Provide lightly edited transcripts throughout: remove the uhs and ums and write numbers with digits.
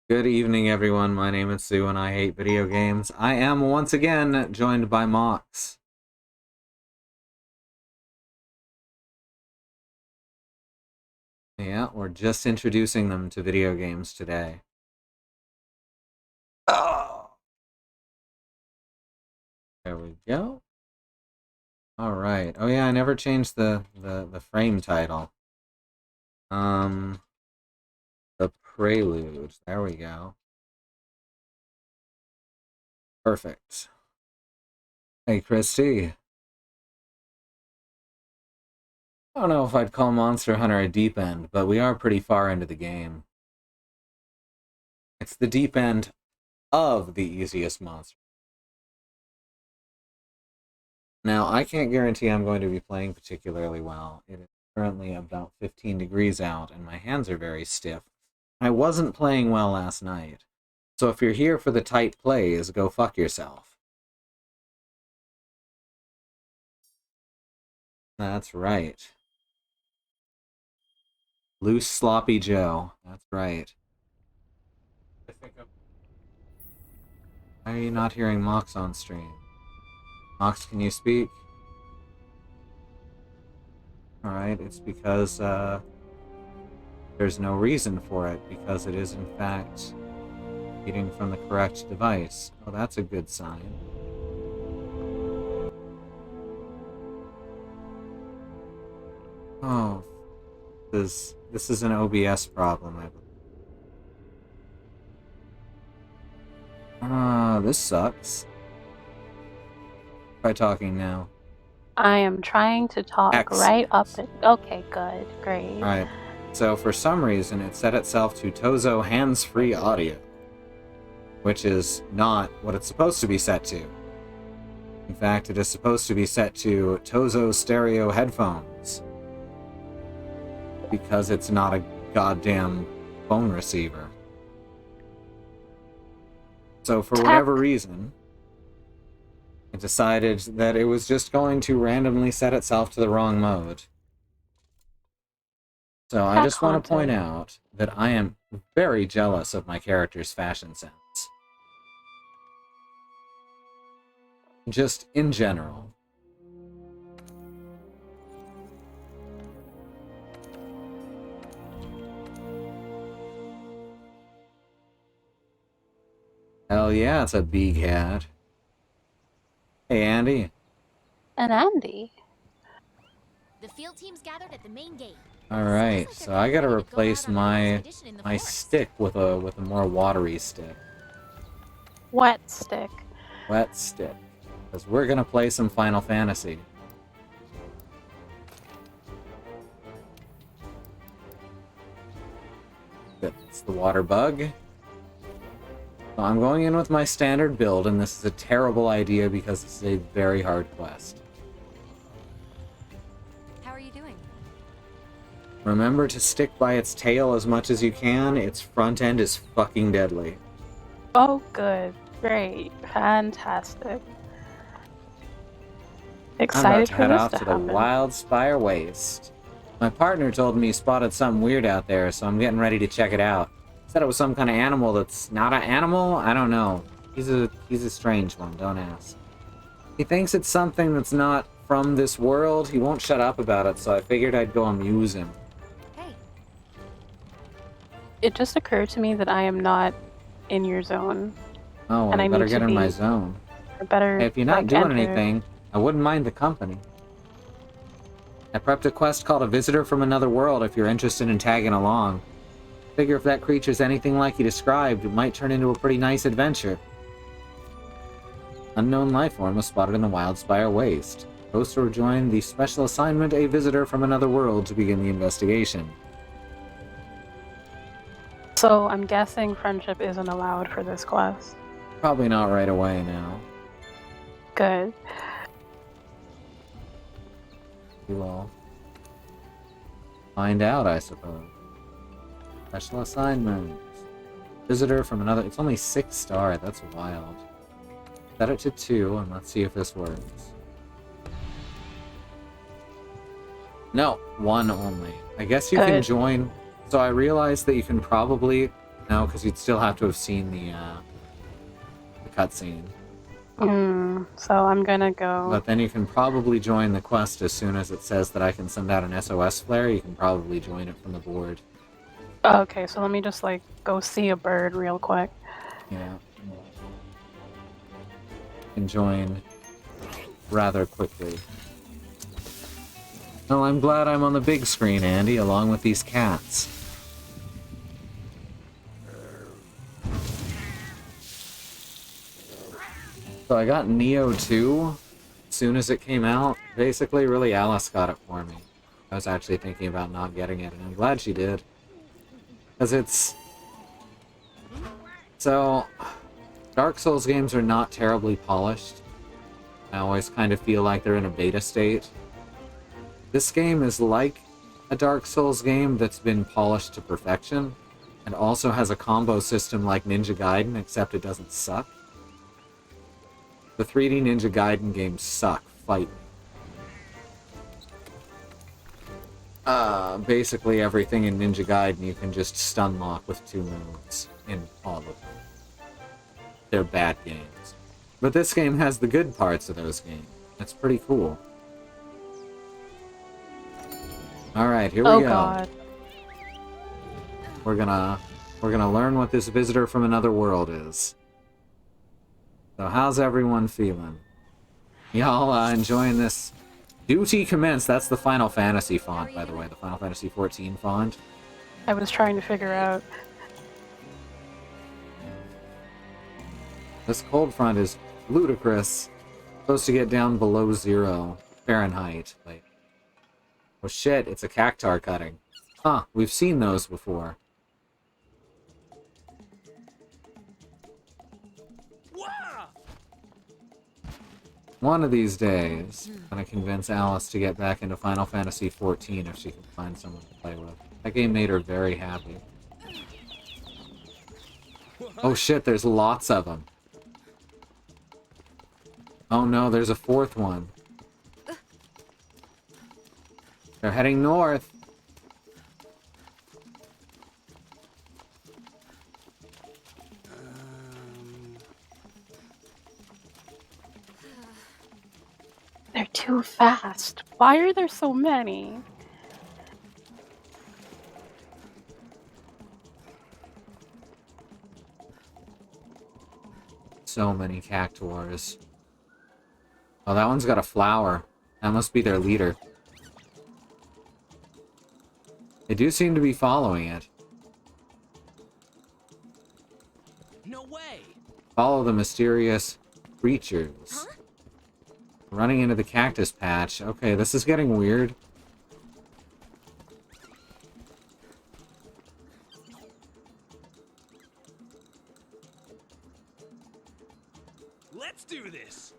Good evening, everyone. My name is Sue, and I hate video games. I am once again joined by Mox. Yeah, we're just introducing them to video games today. Oh, there we go. All right. Oh yeah, I never changed the frame title. The Prelude. There we go. Perfect. Hey, Christy. I don't know if I'd call Monster Hunter a deep end, but we are pretty far into the game. It's the deep end of the easiest monster. Now, I can't guarantee I'm going to be playing particularly well. It is currently about 15 degrees out, and my hands are very stiff. I wasn't playing well last night. So if you're here for the tight plays, go fuck yourself. That's right. Loose Sloppy Joe. That's right. Why are you not hearing Mox on stream? Mox, can you speak? Alright, it's because, there's no reason for it, because it is, in fact, reading from the correct device. Oh, that's a good sign. Oh, this is an OBS problem, I believe. This sucks. Try talking now. I am trying to talk right up it. Okay, good, great. Alright, so for some reason it set itself to Tozo hands-free audio, which is not what it's supposed to be set to. In fact, it is supposed to be set to Tozo stereo headphones, because it's not a goddamn phone receiver. So for whatever reason, it decided that it was just going to randomly set itself to the wrong mode. So I just want to point out that I am very jealous of my character's fashion sense. Just in general. Hell yeah, it's a big hat. Hey, Andy. And Andy. The field teams gathered at the main gate. Alright, so I gotta replace my stick with a more watery stick. Wet stick. Wet stick. Because we're gonna play some Final Fantasy. It's the water bug. So I'm going in with my standard build, and this is a terrible idea because this is a very hard quest. How are you doing? Remember to stick by its tail as much as you can. Its front end is fucking deadly. Oh, good. Great. Fantastic. Excited I'm about to for head off this to the Wildspire Waste. My partner told me he spotted something weird out there, so I'm getting ready to check it out. Said it was some kind of animal that's not an animal? I don't know. He's a strange one, don't ask. He thinks it's something that's not from this world. He won't shut up about it, so I figured I'd go amuse him. Hey. It just occurred to me that I am not in your zone. Oh, well, I better get in my zone. Better, hey, if you're not doing anything, I wouldn't mind the company. I prepped a quest called A Visitor from Another World if you're interested in tagging along. Figure if that creature's anything like you described, it might turn into a pretty nice adventure. Unknown life form was spotted in the Wildspire Waste. Host will join the special assignment A Visitor from Another World to begin the investigation. So I'm guessing friendship isn't allowed for this quest. Probably not right away now. Good. You will find out, I suppose. Special assignment. Visitor from another... It's only 6-star. That's wild. Set it to 2, and let's see if this works. No, 1 only. I guess you can join... So I realized that you can probably No, because you'd still have to have seen the cutscene. So I'm gonna go... But then you can probably join the quest as soon as it says that I can send out an SOS flare. You can probably join it from the board. Okay, so let me just, like, go see a bird real quick. Yeah. You can join rather quickly. Well, I'm glad I'm on the big screen, Andy, along with these cats. So I got Neo 2 as soon as it came out. Basically, really, Alice got it for me. I was actually thinking about not getting it, and I'm glad she did. Because it's... So, Dark Souls games are not terribly polished. I always kind of feel like they're in a beta state. This game is like a Dark Souls game that's been polished to perfection, and also has a combo system like Ninja Gaiden, except it doesn't suck. The 3D Ninja Gaiden games suck. Fight me. Basically everything in Ninja Gaiden you can just stun lock with 2 moves in all of them. They're bad games. But this game has the good parts of those games. That's pretty cool. Alright, here we go. God. We're gonna learn what this visitor from another world is. So how's everyone feeling? Y'all enjoying this? Duty commence. That's the Final Fantasy font, by the way. The Final Fantasy XIV font. I was trying to figure out... This cold front is ludicrous. Supposed to get down below 0 Fahrenheit. Like, oh shit, it's a cactar cutting. Huh, we've seen those before. One of these days, I'm gonna convince Alice to get back into Final Fantasy XIV if she can find someone to play with. That game made her very happy. Oh shit, there's lots of them. Oh no, there's a 4th one. They're heading north. They're too fast. Why are there so many? So many cactuars. Oh, that one's got a flower. That must be their leader. They do seem to be following it. No way. Follow the mysterious creatures. Huh? Running into the cactus patch. Okay, this is getting weird. Let's do this.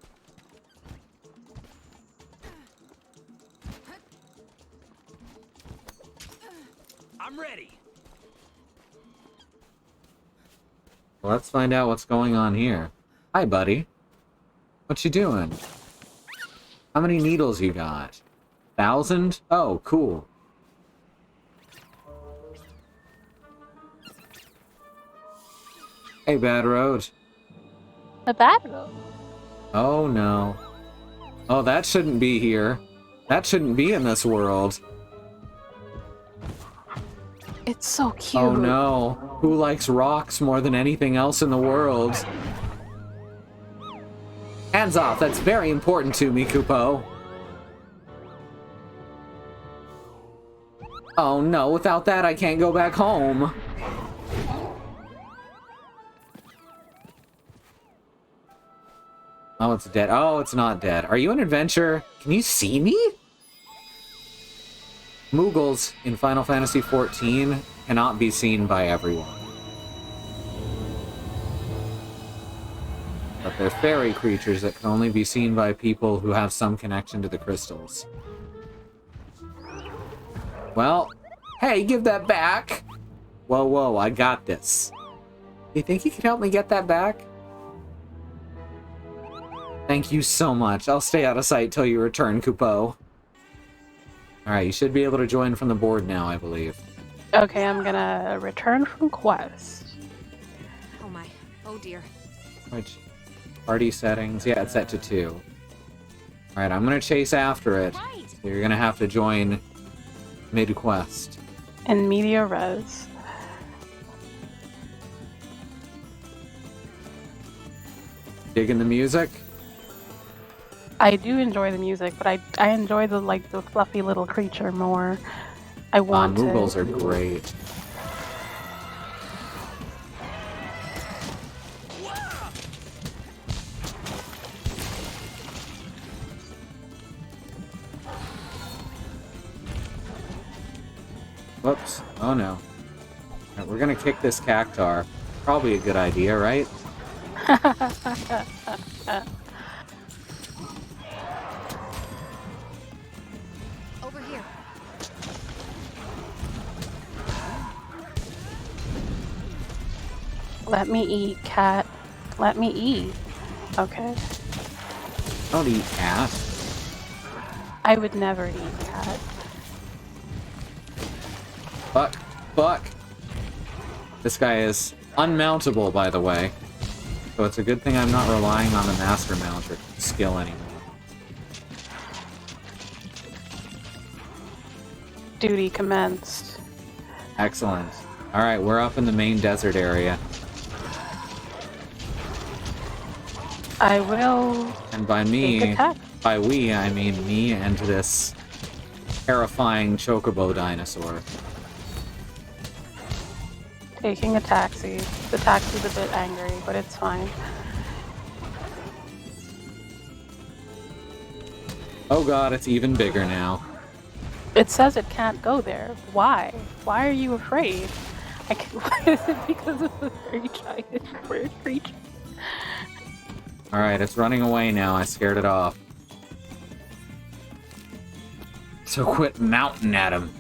I'm ready. Well, let's find out what's going on here. Hi, buddy. What you doing? How many needles you got? 1,000? Oh, cool. Hey, Bad Road. A bad road. Oh, no. Oh, that shouldn't be here. That shouldn't be in this world. It's so cute. Oh, no. Who likes rocks more than anything else in the world? Hands off. That's very important to me, Kupo. Oh, no. Without that, I can't go back home. Oh, it's dead. Oh, it's not dead. Are you an adventurer? Can you see me? Moogles in Final Fantasy XIV cannot be seen by everyone. But they're fairy creatures that can only be seen by people who have some connection to the crystals. Well, hey, give that back! Whoa, whoa, I got this. You think you could help me get that back? Thank you so much. I'll stay out of sight till you return, Kupo. Alright, you should be able to join from the board now, I believe. Okay, I'm gonna return from quest. Oh my. Oh dear. Which party settings? Yeah, it's set to 2. Alright, I'm gonna chase after it. Right. So you're gonna have to join mid-quest. In media res. Digging the music? I do enjoy the music, but I enjoy the the fluffy little creature more. I want Moogles to. are great. Whoops. Oh no. Alright, we're gonna kick this cactar. Probably a good idea, right? Over here. Let me eat, cat. Let me eat. Okay. Don't eat cat. I would never eat cat. Fuck. Fuck. This guy is unmountable, by the way. So it's a good thing I'm not relying on the master mount or skill anymore. Duty commenced. Excellent. Alright, we're up in the main desert area. I will. And by Take me, attack. by we, I mean me and this terrifying Chocobo dinosaur. Taking a taxi. The taxi's a bit angry, but it's fine. Oh god, it's even bigger now. It says it can't go there. Why? Why are you afraid? Why is it because of the very giant bird creature? Alright, it's running away now. I scared it off. So quit mounting at him.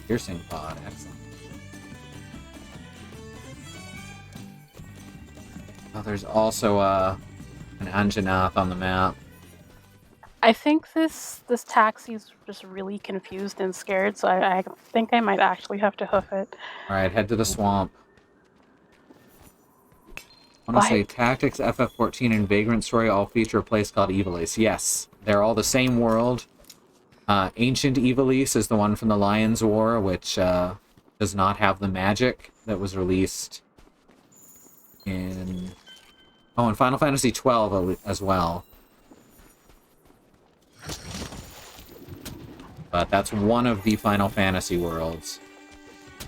Piercing pod, excellent. Oh, there's also an Anjanath on the map. I think this taxi's just really confused and scared, so I think I might actually have to hoof it. Alright, head to the swamp. I want to say Tactics, FF14, and Vagrant Story all feature a place called Evilise. Yes, they're all the same world. Ancient Evilise is the one from the Lion's War, which does not have the magic that was released in... Oh, in Final Fantasy XII as well. But that's one of the Final Fantasy worlds.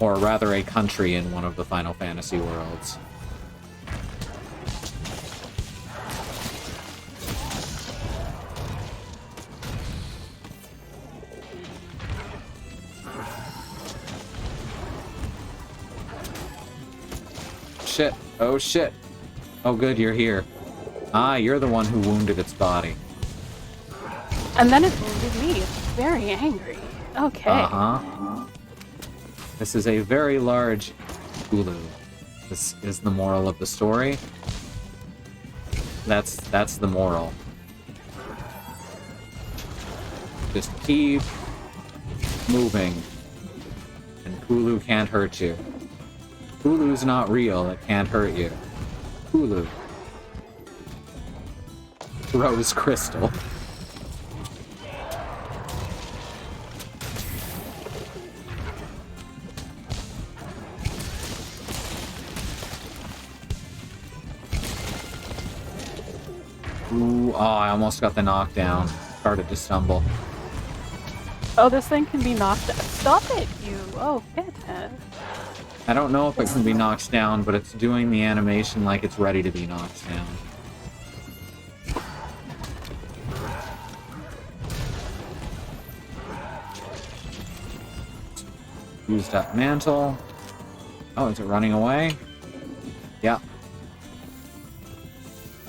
Or rather, a country in one of the Final Fantasy worlds. Shit. Oh shit. Oh good, you're here. Ah, you're the one who wounded its body. And then it wounded me. It's very angry. Okay. Uh-huh. This is a very large Hulu. This is the moral of the story. That's the moral. Just keep moving. And Hulu can't hurt you. Hulu's not real, it can't hurt you. Hulu. Rose Crystal. Ooh, oh, I almost got the knockdown. Started to stumble. Oh, this thing can be knocked out. Stop it, you. Oh, goodness. I don't know if it can be knocked down, but it's doing the animation like it's ready to be knocked down. Used up mantle. Oh, is it running away? Yeah.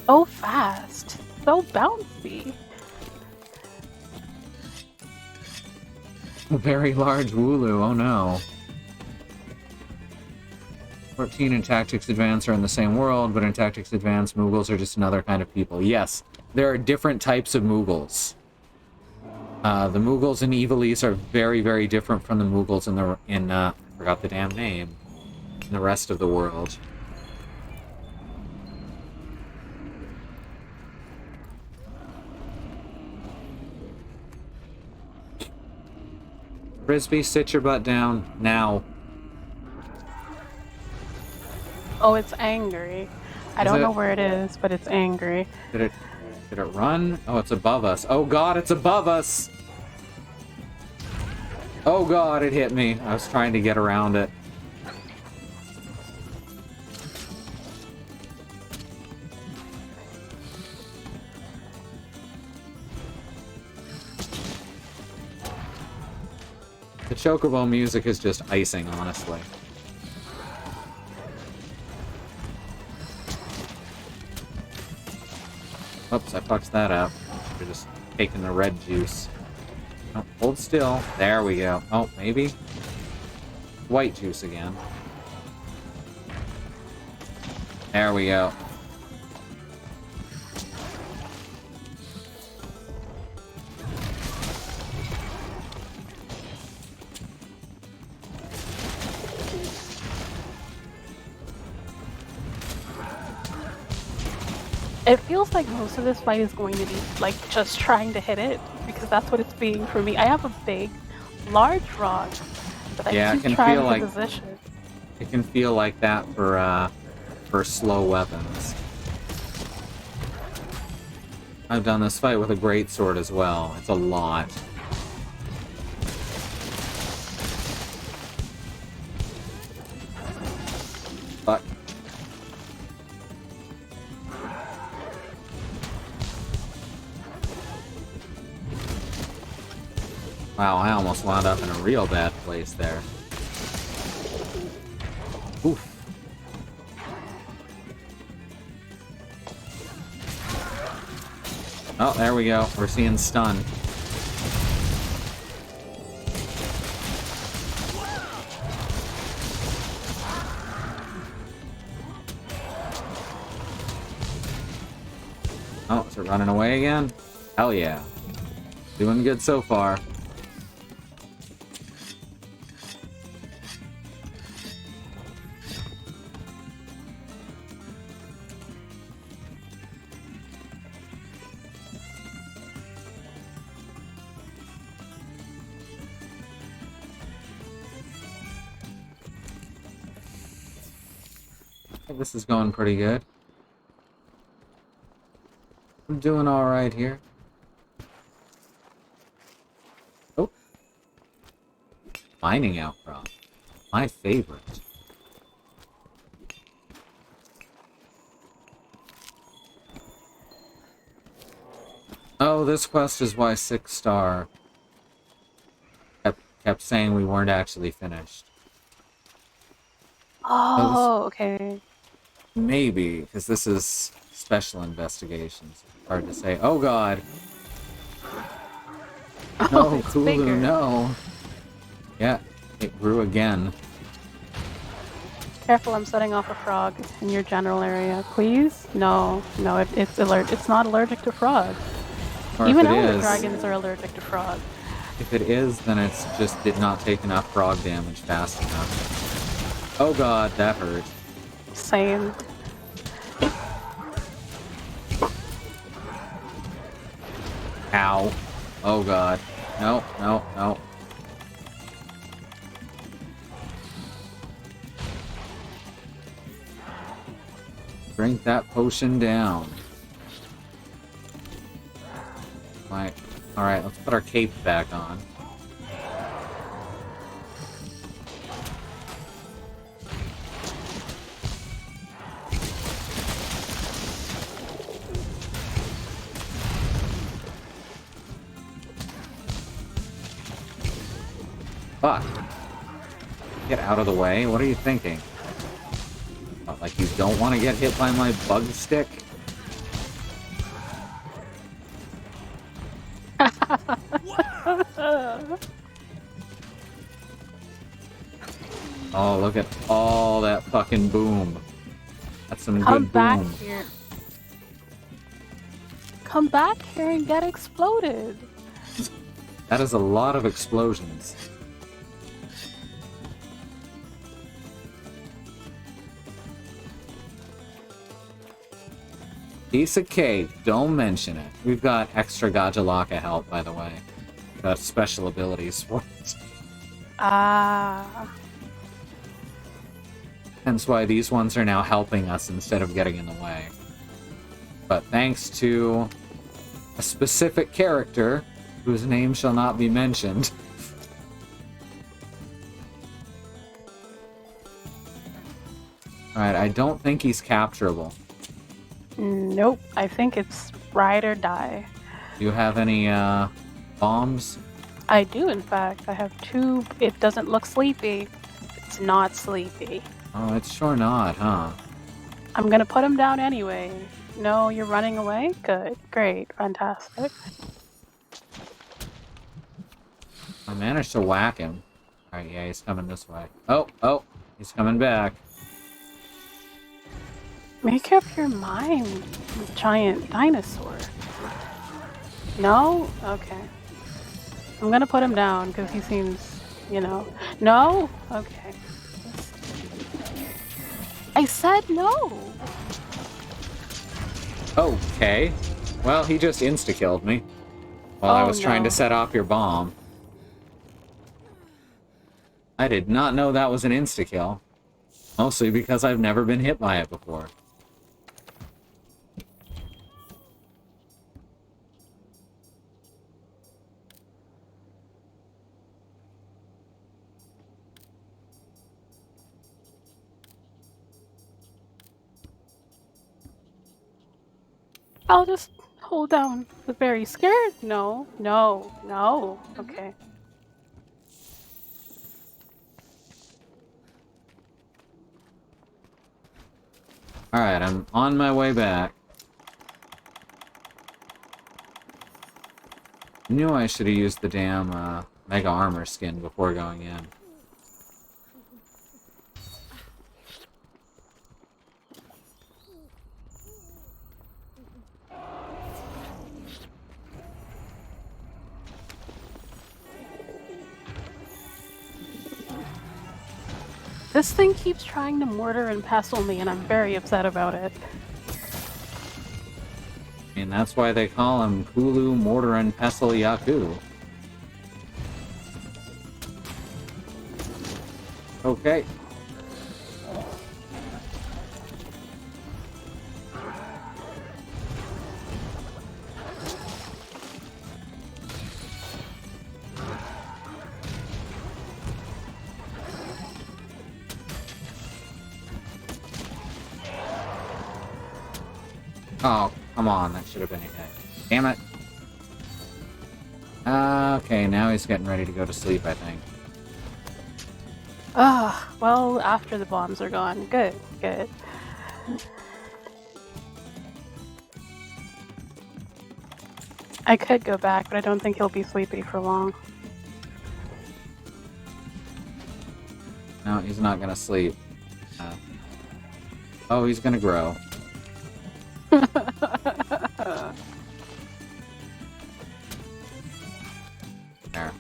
So fast. So bouncy. A very large Wooloo, oh no. 14 and Tactics Advance are in the same world, but in Tactics Advance, Moogles are just another kind of people. Yes, there are different types of Moogles. The Moogles in Evilise are very, very different from the Moogles I forgot the damn name, in the rest of the world. Frisbee, sit your butt down, now. Oh, it's angry. I don't know where it is, but it's angry. Did it run? Oh, it's above us. Oh god, it's above us! Oh god, it hit me. I was trying to get around it. The Chocobo music is just icing, honestly. Oops, I fucked that up. We're just taking the red juice. Oh, hold still. There we go. Oh, maybe? White juice again. There we go. It feels like most of this fight is going to be like just trying to hit it, because that's what it's being for me. I have a big, large rock, but I keep trying to position. It can feel like that for slow weapons. I've done this fight with a greatsword as well. It's a lot. Fuck. Wow, I almost wound up in a real bad place there. Oof. Oh, there we go. We're seeing stun. Oh, is it running away again? Hell yeah. Doing good so far. This is going pretty good. I'm doing alright here. Oh. Mining outcrop. My favorite. Oh, this quest is why 6-star kept saying we weren't actually finished. Oh, okay. Maybe, because this is special investigations. Hard to say. Oh god. No, it's Hulu, bigger. no. Yeah, it grew again. Careful, I'm setting off a frog in your general area. Please? No, it's alert. It's not allergic to frogs. Or Even if it elder is, dragons are allergic to frogs. if it is, then it's just did not take enough frog damage fast enough. Oh god, that hurt. Same. Ow. Oh god. No, no, no. Drink that potion down. Right. Alright, let's put our cape back on. Fuck. Get out of the way. What are you thinking? What, like you don't want to get hit by my bug stick? Oh, look at all that fucking boom. That's some Come good back boom. here. Come back here and get exploded. That is a lot of explosions. Piece of cake, don't mention it. We've got extra Gajalaka help, by the way. Got special abilities for it. Ah. Hence why these ones are now helping us instead of getting in the way. But thanks to a specific character, whose name shall not be mentioned. Alright, I don't think he's capturable. Nope, I think it's ride or die. Do you have any, bombs? I do, in fact. I have 2. It doesn't look sleepy. It's not sleepy. Oh, it's sure not, huh? I'm gonna put him down anyway. No, you're running away? Good. Great. Fantastic. I managed to whack him. Alright, yeah, he's coming this way. Oh, he's coming back. Make up your mind, giant dinosaur. No? Okay. I'm gonna put him down because he seems, you know. No? Okay. I said no! Okay. Well, he just insta-killed me while I was trying to set off your bomb. I did not know that was an insta-kill. Mostly because I've never been hit by it before. I'll just hold down the very scared. No, no, no. Okay. Alright, I'm on my way back. Knew I should have used the damn Mega Armor skin before going in. This thing keeps trying to mortar and pestle me, and I'm very upset about it. I mean, that's why they call him Kulu Mortar and Pestle Yaku. Okay. Oh, come on, that should have been a hit. Damn it. Okay, now he's getting ready to go to sleep, I think. Well, after the bombs are gone. Good, good. I could go back, but I don't think he'll be sleepy for long. No, he's not gonna sleep. Oh, he's gonna grow. There.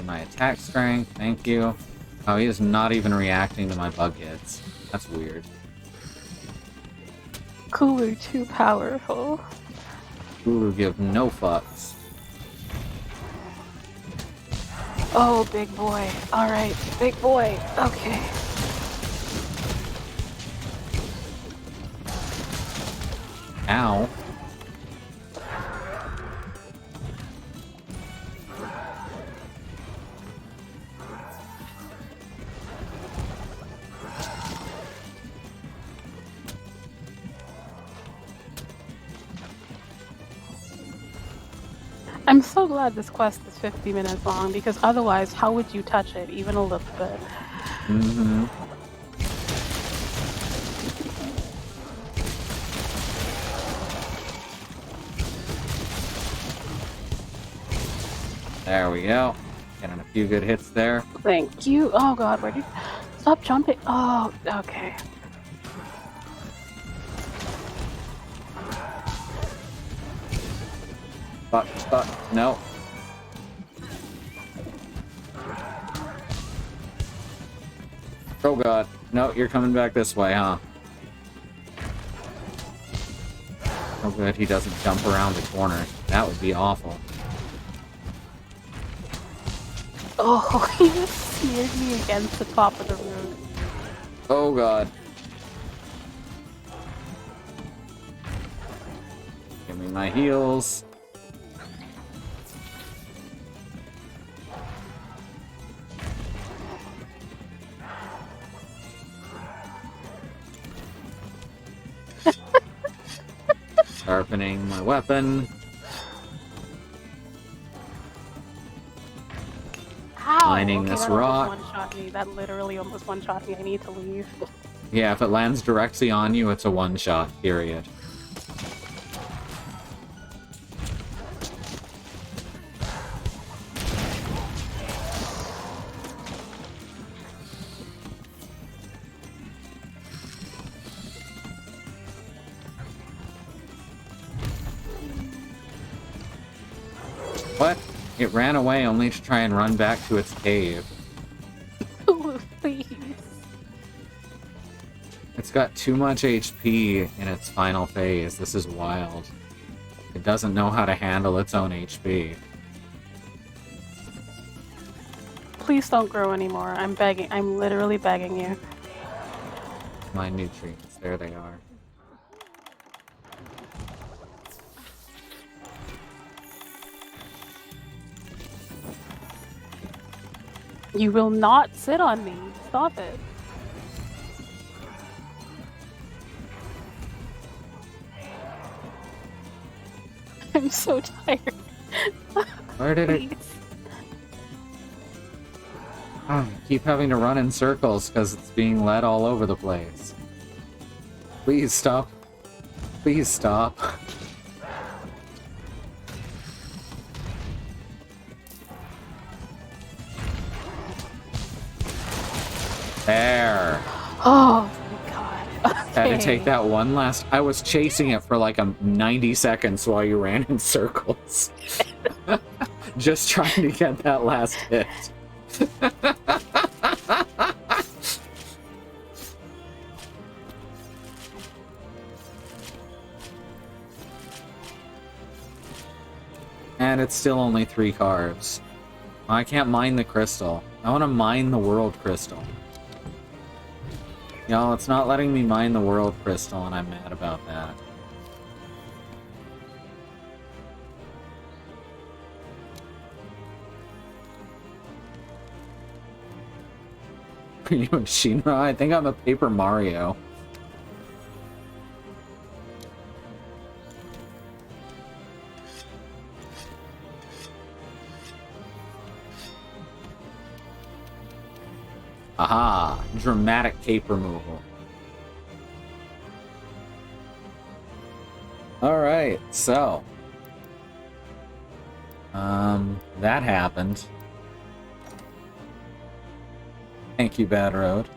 My attack strength, thank you. Oh, he is not even reacting to my bug hits. That's weird. Cooler, too powerful. Guru give no fucks. Oh, big boy. Alright, big boy. Okay. Ow. I'm so glad this quest is 50 minutes long, because otherwise, how would you touch it, even a little bit? Mm-hmm. There we go. Getting a few good hits there. Thank you. Oh god, where did you... Stop jumping. Oh, okay. Fuck, no. Oh god. No, you're coming back this way, huh? Oh good, he doesn't jump around the corner. That would be awful. Oh, he just smeared me against the top of the room. Oh god. Give me my heals. Sharpening my weapon. Ow! Mining Okay, this that rock. almost one-shot me. That literally almost one-shot me. I need to leave. Yeah, if it lands directly on you, it's a one-shot, period. What? It ran away only to try and run back to its cave. Please. It's got too much HP in its final phase. This is wild. It doesn't know how to handle its own HP. Please don't grow anymore. I'm begging. I'm literally begging you. My nutrients. There they are. You will not sit on me. Stop it. I'm so tired. Where did it... Please. Oh, I keep having to run in circles because it's being led all over the place. Please stop. Please stop. There. Oh my god. Okay. Had to take that one last... I was chasing it for like 90 seconds while you ran in circles. Just trying to get that last hit. And it's still only 3 carbs. I can't mine the crystal. I want to mine the world crystal. Y'all, it's not letting me mine the world crystal, and I'm mad about that. Are you a Shinra? I think I'm a Paper Mario. Aha! Dramatic cape removal. Alright, so... that happened. Thank you, Bad Road.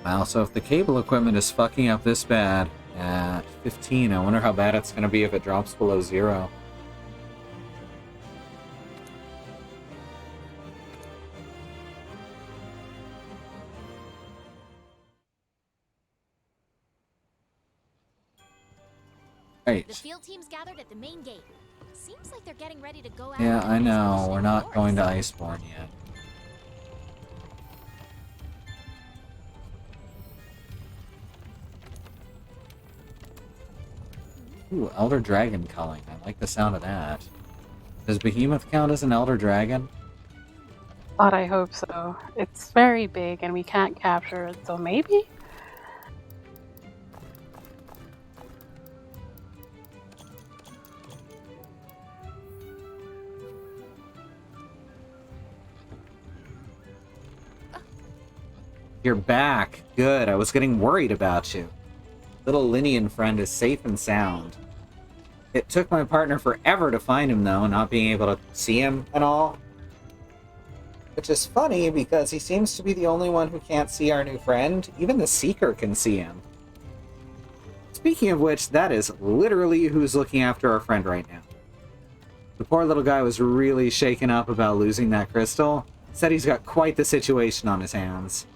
Wow, so if the cable equipment is fucking up this bad at 15, I wonder how bad it's gonna be if it drops below 0. Right. The field team's gathered at the main gate. Seems like they're getting ready to go out. Yeah, I know. We're not going to Iceborne yet. Ooh, Elder Dragon culling. I like the sound of that. Does Behemoth count as an Elder Dragon? God, I hope so. It's very big and we can't capture it, so maybe? You're back. Good. I was getting worried about you. Little Linian friend is safe and sound. It took my partner forever to find him, though, not being able to see him and all. Which is funny, because he seems to be the only one who can't see our new friend. Even the Seeker can see him. Speaking of which, that is literally who's looking after our friend right now. The poor little guy was really shaken up about losing that crystal. Said he's got quite the situation on his hands.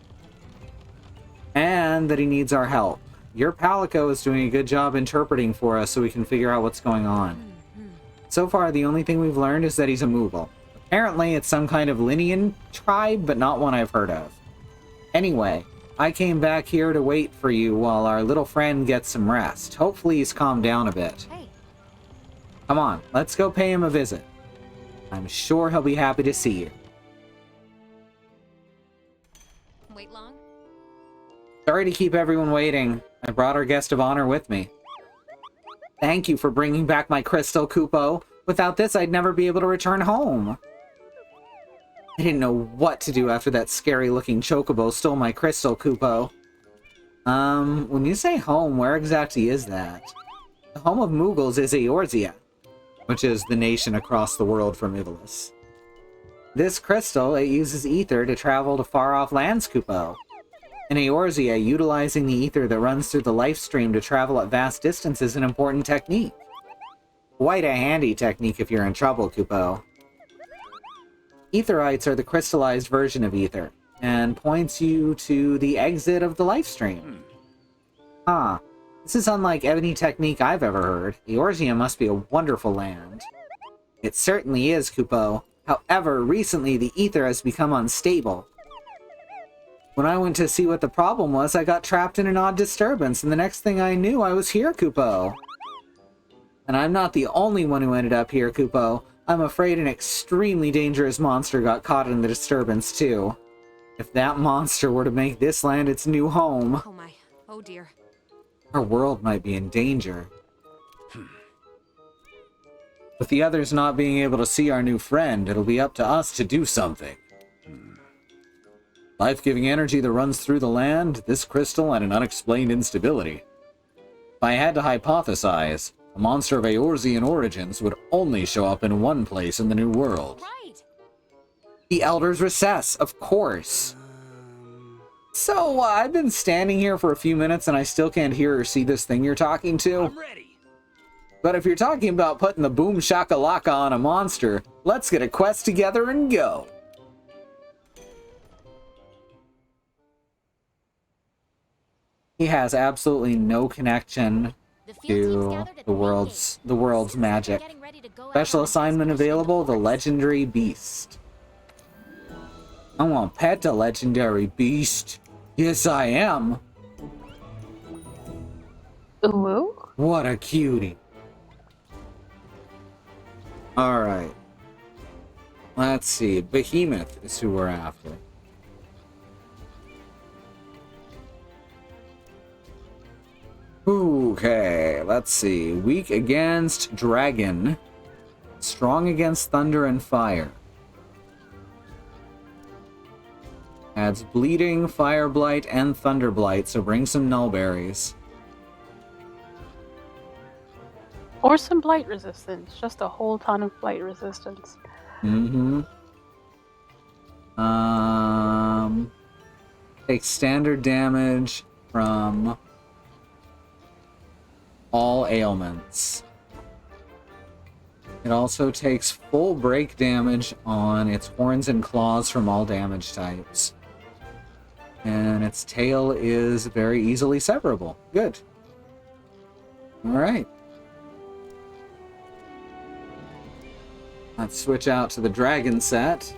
And that he needs our help. Your Palico is doing a good job interpreting for us so we can figure out what's going on. So far, the only thing we've learned is that he's a Moogle. Apparently, it's some kind of Linean tribe, but not one I've heard of. Anyway, I came back here to wait for you while our little friend gets some rest. Hopefully he's calmed down a bit. Hey. Come on, let's go pay him a visit. I'm sure he'll be happy to see you. Wait long? Sorry to keep everyone waiting. I brought our guest of honor with me. Thank you for bringing back my crystal, Kupo. Without this, I'd never be able to return home. I didn't know what to do after that scary-looking Chocobo stole my crystal, Kupo. When you say home, where exactly is that? The home of Moogles is Eorzea, which is the nation across the world from Ivalice. This crystal, it uses ether to travel to far-off lands, Kupo. In Eorzea, utilizing the ether that runs through the life stream to travel at vast distances is an important technique. Quite a handy technique if you're in trouble, Kupo. Etherites are the crystallized version of ether, and points you to the exit of the life stream. Huh. This is unlike any technique I've ever heard. Eorzea must be a wonderful land. It certainly is, Kupo. However, recently the ether has become unstable. When I went to see what the problem was, I got trapped in an odd disturbance, and the next thing I knew, I was here, Kupo. And I'm not the only one who ended up here, Kupo. I'm afraid an extremely dangerous monster got caught in the disturbance, too. If that monster were to make this land its new home... Oh my. Oh dear. Our world might be in danger. With the others not being able to see our new friend, it'll be up to us to do something. Life-giving energy that runs through the land, this crystal, and an unexplained instability. If I had to hypothesize, a monster of Eorzean origins would only show up in one place in the New World. Right. The Elder's Recess, of course. So, I've been standing here for a few minutes and I still can't hear or see this thing you're talking to. I'm ready. But if you're talking about putting the boom shakalaka on a monster, let's get a quest together and go. He has absolutely no connection to the world's magic. Special assignment available, the Legendary Beast. I want to pet the Legendary Beast. Yes, I am. Ooh. What a cutie. Alright. Let's see. Behemoth is who we're after. Okay, let's see. Weak against dragon. Strong against thunder and fire. Adds bleeding, fire blight, and thunder blight, so bring some nullberries. Or some blight resistance. Just a whole ton of blight resistance. Takes standard damage from all ailments. It also takes full break damage on its horns and claws from all damage types. And its tail is very easily severable. Good. Alright. Let's switch out to the dragon set.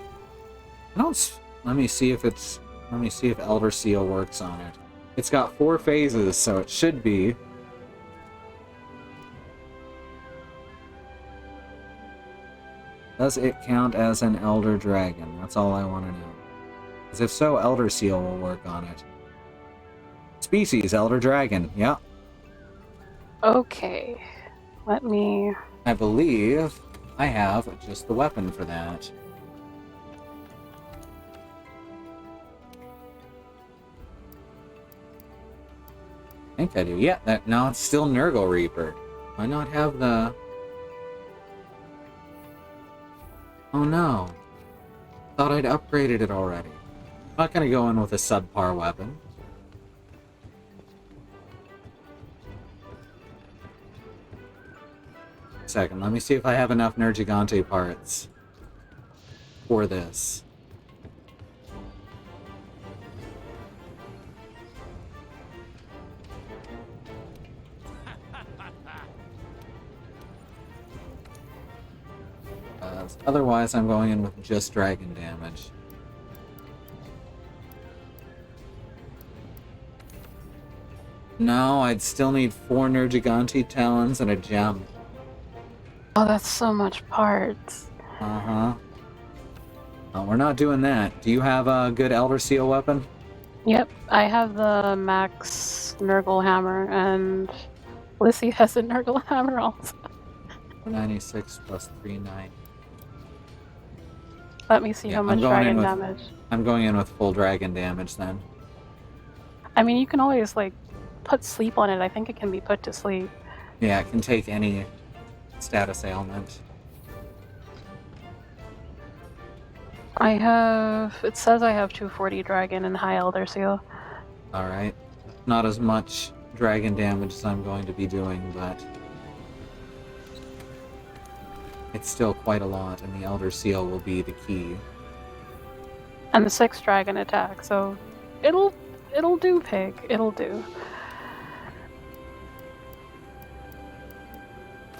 Let me see if Elder Seal works on it. It's got 4 phases, so it should be. Does it count as an Elder Dragon? That's all I want to know. Because if so, Elder Seal will work on it. Species, Elder Dragon. Yeah. Okay. Let me... I believe I have just the weapon for that. I think I do. Yeah, now it's still Nurgle Reaper. Why not have the... Oh no. Thought I'd upgraded it already. I'm not gonna go in with a subpar weapon. Second, let me see if I have enough Nergigante parts for this. Otherwise, I'm going in with just dragon damage. No, I'd still need 4 Nergigante talons and a gem. Oh, that's so much parts. Uh-huh. We're not doing that. Do you have a good Elder Seal weapon? Yep, I have the max Nurgle hammer, and Lissy has a Nurgle hammer also. 96 plus 390. Let me see how much dragon damage. I'm going in with full dragon damage then. I mean, you can always, like, put sleep on it. I think it can be put to sleep. Yeah, it can take any status ailment. It says I have 240 dragon and high Elder Seal. Alright. Not as much dragon damage as I'm going to be doing, but it's still quite a lot, and the Elder Seal will be the key. And the 6 dragon attack, so it'll do, pig. It'll do.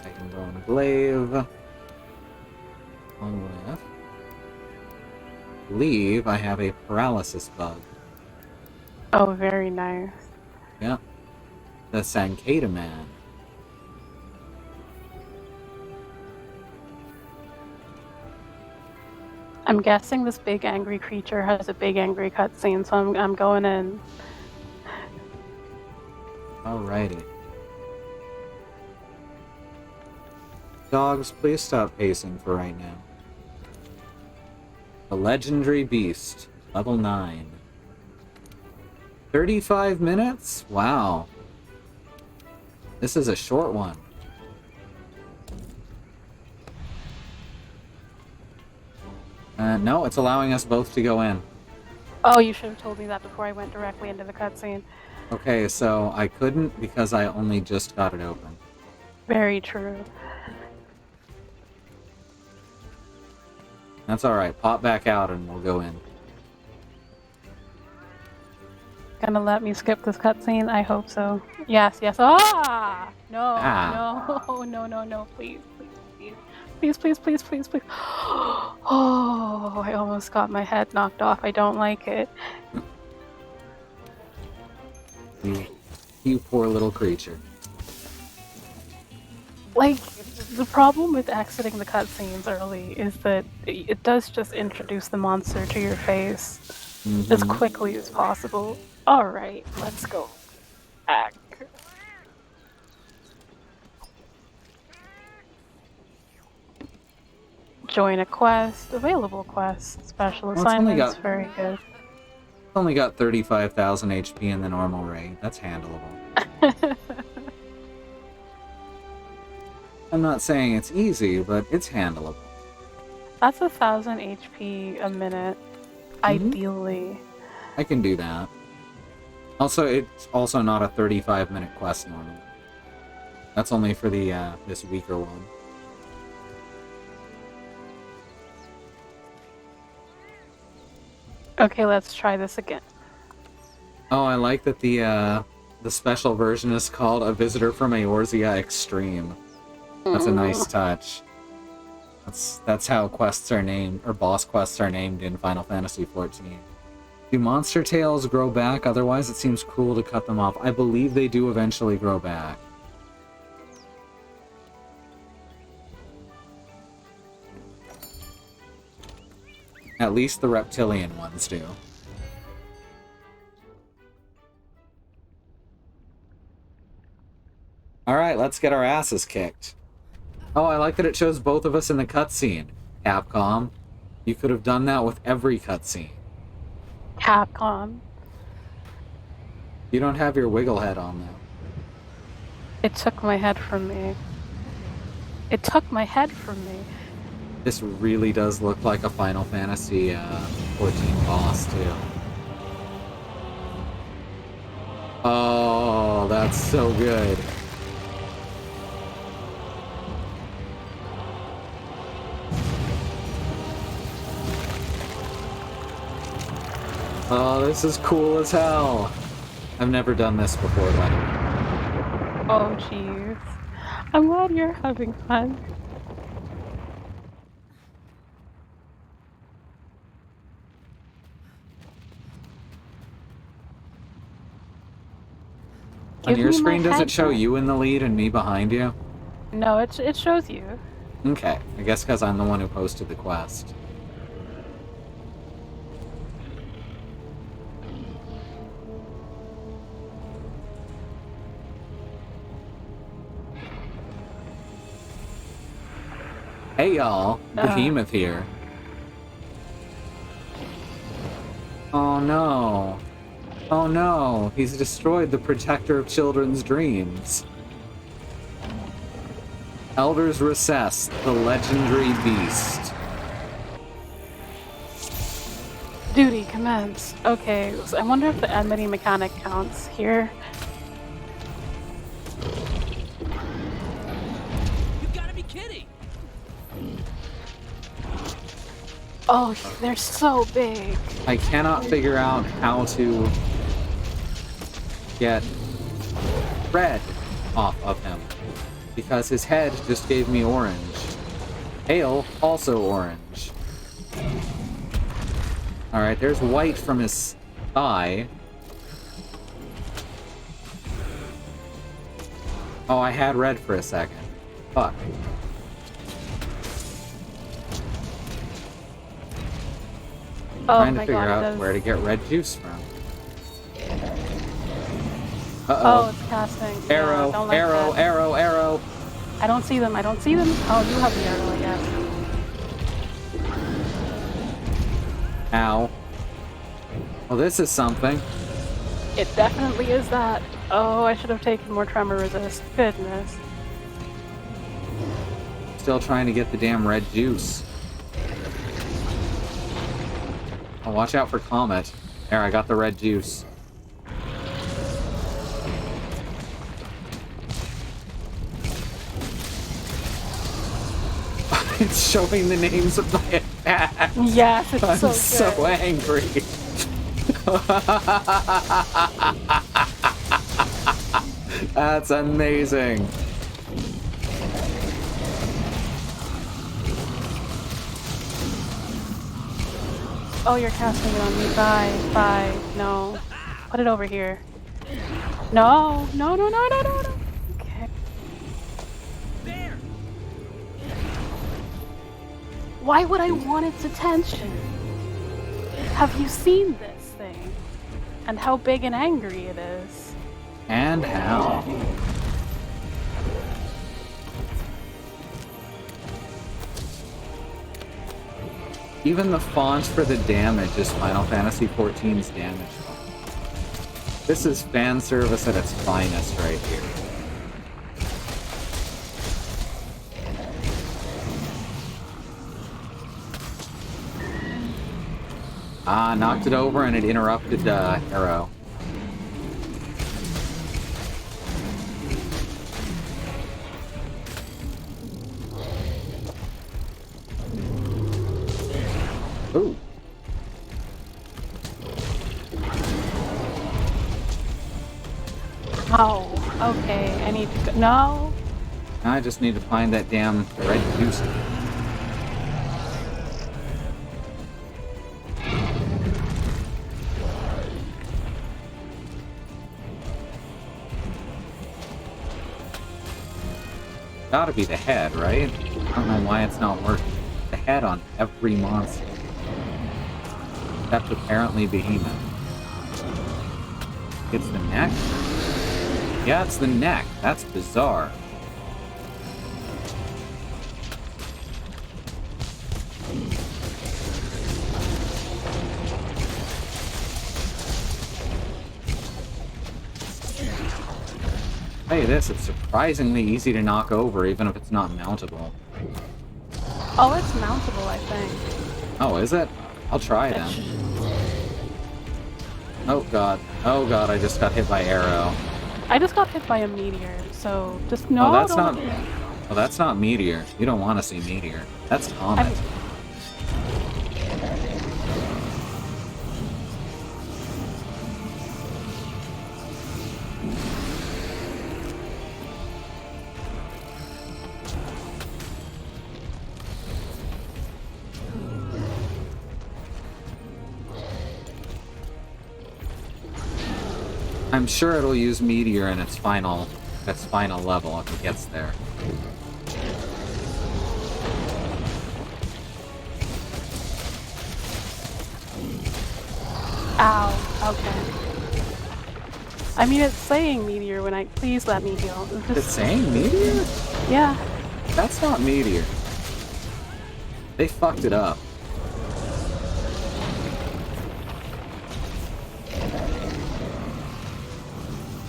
I can go and glaive. Along with... I believe I have a paralysis bug. Oh, very nice. Yeah. The Sankata Man. I'm guessing this big angry creature has a big angry cutscene, so I'm going in. Alrighty. Dogs, please stop pacing for right now. The Legendary Beast, level 9. 35 minutes? Wow. This is a short one. No, it's allowing us both to go in. Oh, you should have told me that before I went directly into the cutscene. Okay, so I couldn't because I only just got it open. Very true. That's alright. Pop back out and we'll go in. Gonna let me skip this cutscene? I hope so. Yes, yes. Ah! No, no, please, please, please, please, please, please, please. Oh, I almost got my head knocked off. I don't like it. You poor little creature. Like, the problem with exiting the cutscenes early is that it does just introduce the monster to your face as quickly as possible. Alright, let's go back. Join a quest, available quest, special assignments, very good. It's only got 35,000 HP in the normal raid. That's handleable. I'm not saying it's easy, but it's handleable. That's 1,000 HP a minute, ideally. I can do that. Also, it's also not a 35-minute quest normally. That's only for the this weaker one. Okay, let's try this again. Oh, I like that the special version is called A Visitor from Eorzea Extreme. That's a nice touch. That's how quests are named, or boss quests are named in Final Fantasy XIV. Do monster tails grow back? Otherwise, it seems cruel to cut them off. I believe they do eventually grow back. At least the reptilian ones do. Alright, let's get our asses kicked. Oh, I like that it shows both of us in the cutscene. Capcom, you could have done that with every cutscene. Capcom. You don't have your wiggle head on, though. It took my head from me. It took my head from me. This really does look like a Final Fantasy XIV boss, too. Oh, that's so good. Oh, this is cool as hell. I've never done this before, by the way. Oh, jeez. I'm glad you're having fun. On Give your me my screen, does it show headset. you in the lead and me behind you? No, it shows you. Okay, I guess because I'm the one who posted the quest. Hey y'all, Behemoth here. Oh no. Oh no, he's destroyed the protector of children's dreams. Elder's Recess, the legendary beast. Duty commence. Okay, so I wonder if the enmity mechanic counts here. You gotta be kidding! Oh, they're so big. I cannot figure out how to get red off of him, because his head just gave me orange. Tail, also orange. Alright, there's white from his thigh. Oh, I had red for a second. Fuck. Oh Trying to my figure god, out where to get red juice from. Uh-oh. Oh, it's casting. Arrow, Yeah, don't like arrow, that. arrow, arrow. I don't see them. I don't see them. Oh, you have the arrow, I guess. Ow. Well, this is something. It definitely is that. Oh, I should have taken more tremor resist. Goodness. Still trying to get the damn red juice. Oh, watch out for Comet. There, I got the red juice. It's showing the names of my attacks. Yes, it's I'm so so good. angry. That's amazing. Oh, you're casting it on me. Bye. Bye. No. Put it over here. No. No, no, no, no, no, no. Okay. There! Why would I want its attention? Have you seen this thing? And how big and angry it is? And how? Even the font for the damage is Final Fantasy XIV's damage font. This is fan service at its finest right here. Ah, knocked it over and it interrupted Arrow. Ooh. Oh, okay. I need to go. No. Now I just need to find that damn red juice. Gotta be the head, right? I don't know why it's not working. The head on every monster. Except apparently Behemoth. It's the neck? Yeah, it's the neck. That's bizarre. Hey, it's surprisingly easy to knock over, even if it's not mountable. Oh, it's mountable, I think. Oh, is it? I'll try then. Oh god. Oh god, I just got hit by arrow. I just got hit by a meteor, so just no. Oh, that's don't not... look at me. Oh, that's not Meteor. You don't want to see Meteor. That's Comet. I'm sure it'll use Meteor in its final level if it gets there. Ow. Okay. I mean, it's saying Meteor when I... Please let me heal. It's saying Meteor? Yeah. That's not Meteor. They fucked it up.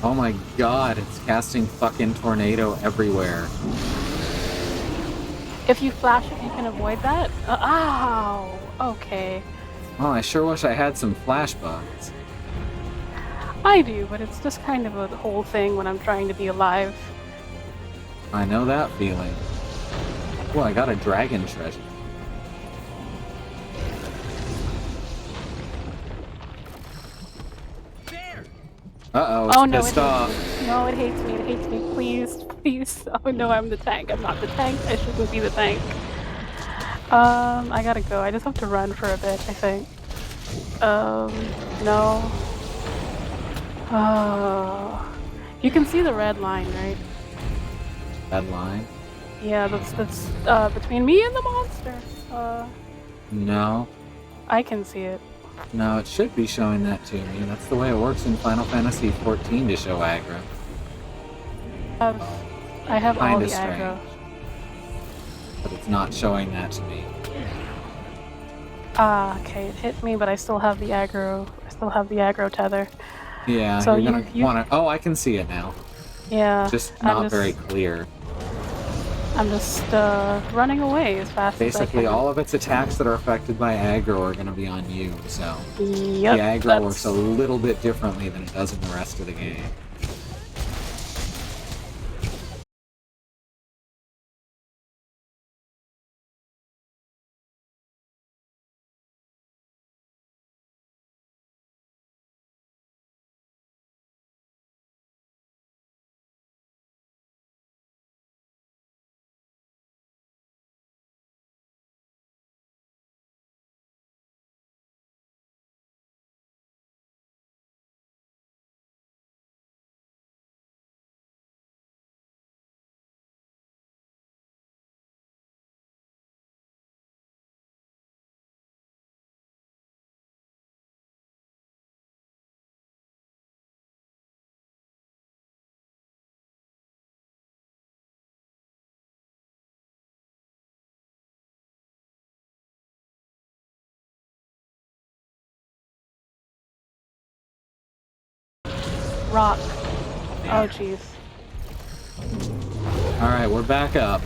Oh my god, it's casting fucking tornado everywhere. If you flash it, you can avoid that? Ow! Okay. Well, I sure wish I had some flash bugs. I do, but it's just kind of a whole thing when I'm trying to be alive. I know that feeling. Oh, I got a dragon treasure. There! Uh-oh, it's Oh no, pissed off. No, it hates me. It hates me. Please, please. Oh no, I'm the tank. I'm not the tank. I shouldn't be the tank. I gotta go. I just have to run for a bit, I think. No. Oh. You can see the red line, right? Red line? Yeah, that's between me and the monster. No. I can see it. No, it should be showing that to me. That's the way it works in Final Fantasy XIV to show aggro. I have all the Kinda strange. aggro. But it's not showing that to me. Ah, okay, it hit me, but I still have the aggro. I still have the aggro tether. Yeah, So you're gonna you- wanna... Oh, I can see it now. Yeah. Just I'm not very clear. I'm just running away as fast Basically, as I can. all of its attacks that are affected by aggro are gonna be on you, so... Yep, the aggro that's- works a little bit differently than it does in the rest of the game. Rock. Oh jeez. Alright, we're back up.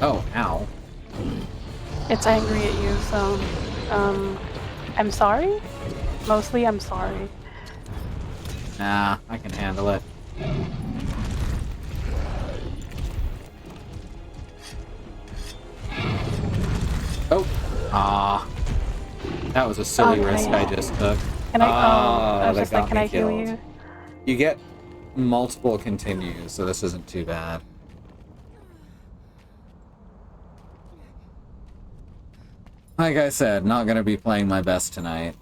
Oh, ow. It's angry at you, so I'm sorry? Mostly I'm sorry. Nah, I can handle it. Oh. Ah. That was a silly Okay. risk I just took. Can I I was that just like, got can me I heal killed. you? You get multiple continues, so this isn't too bad. Like I said, not gonna be playing my best tonight.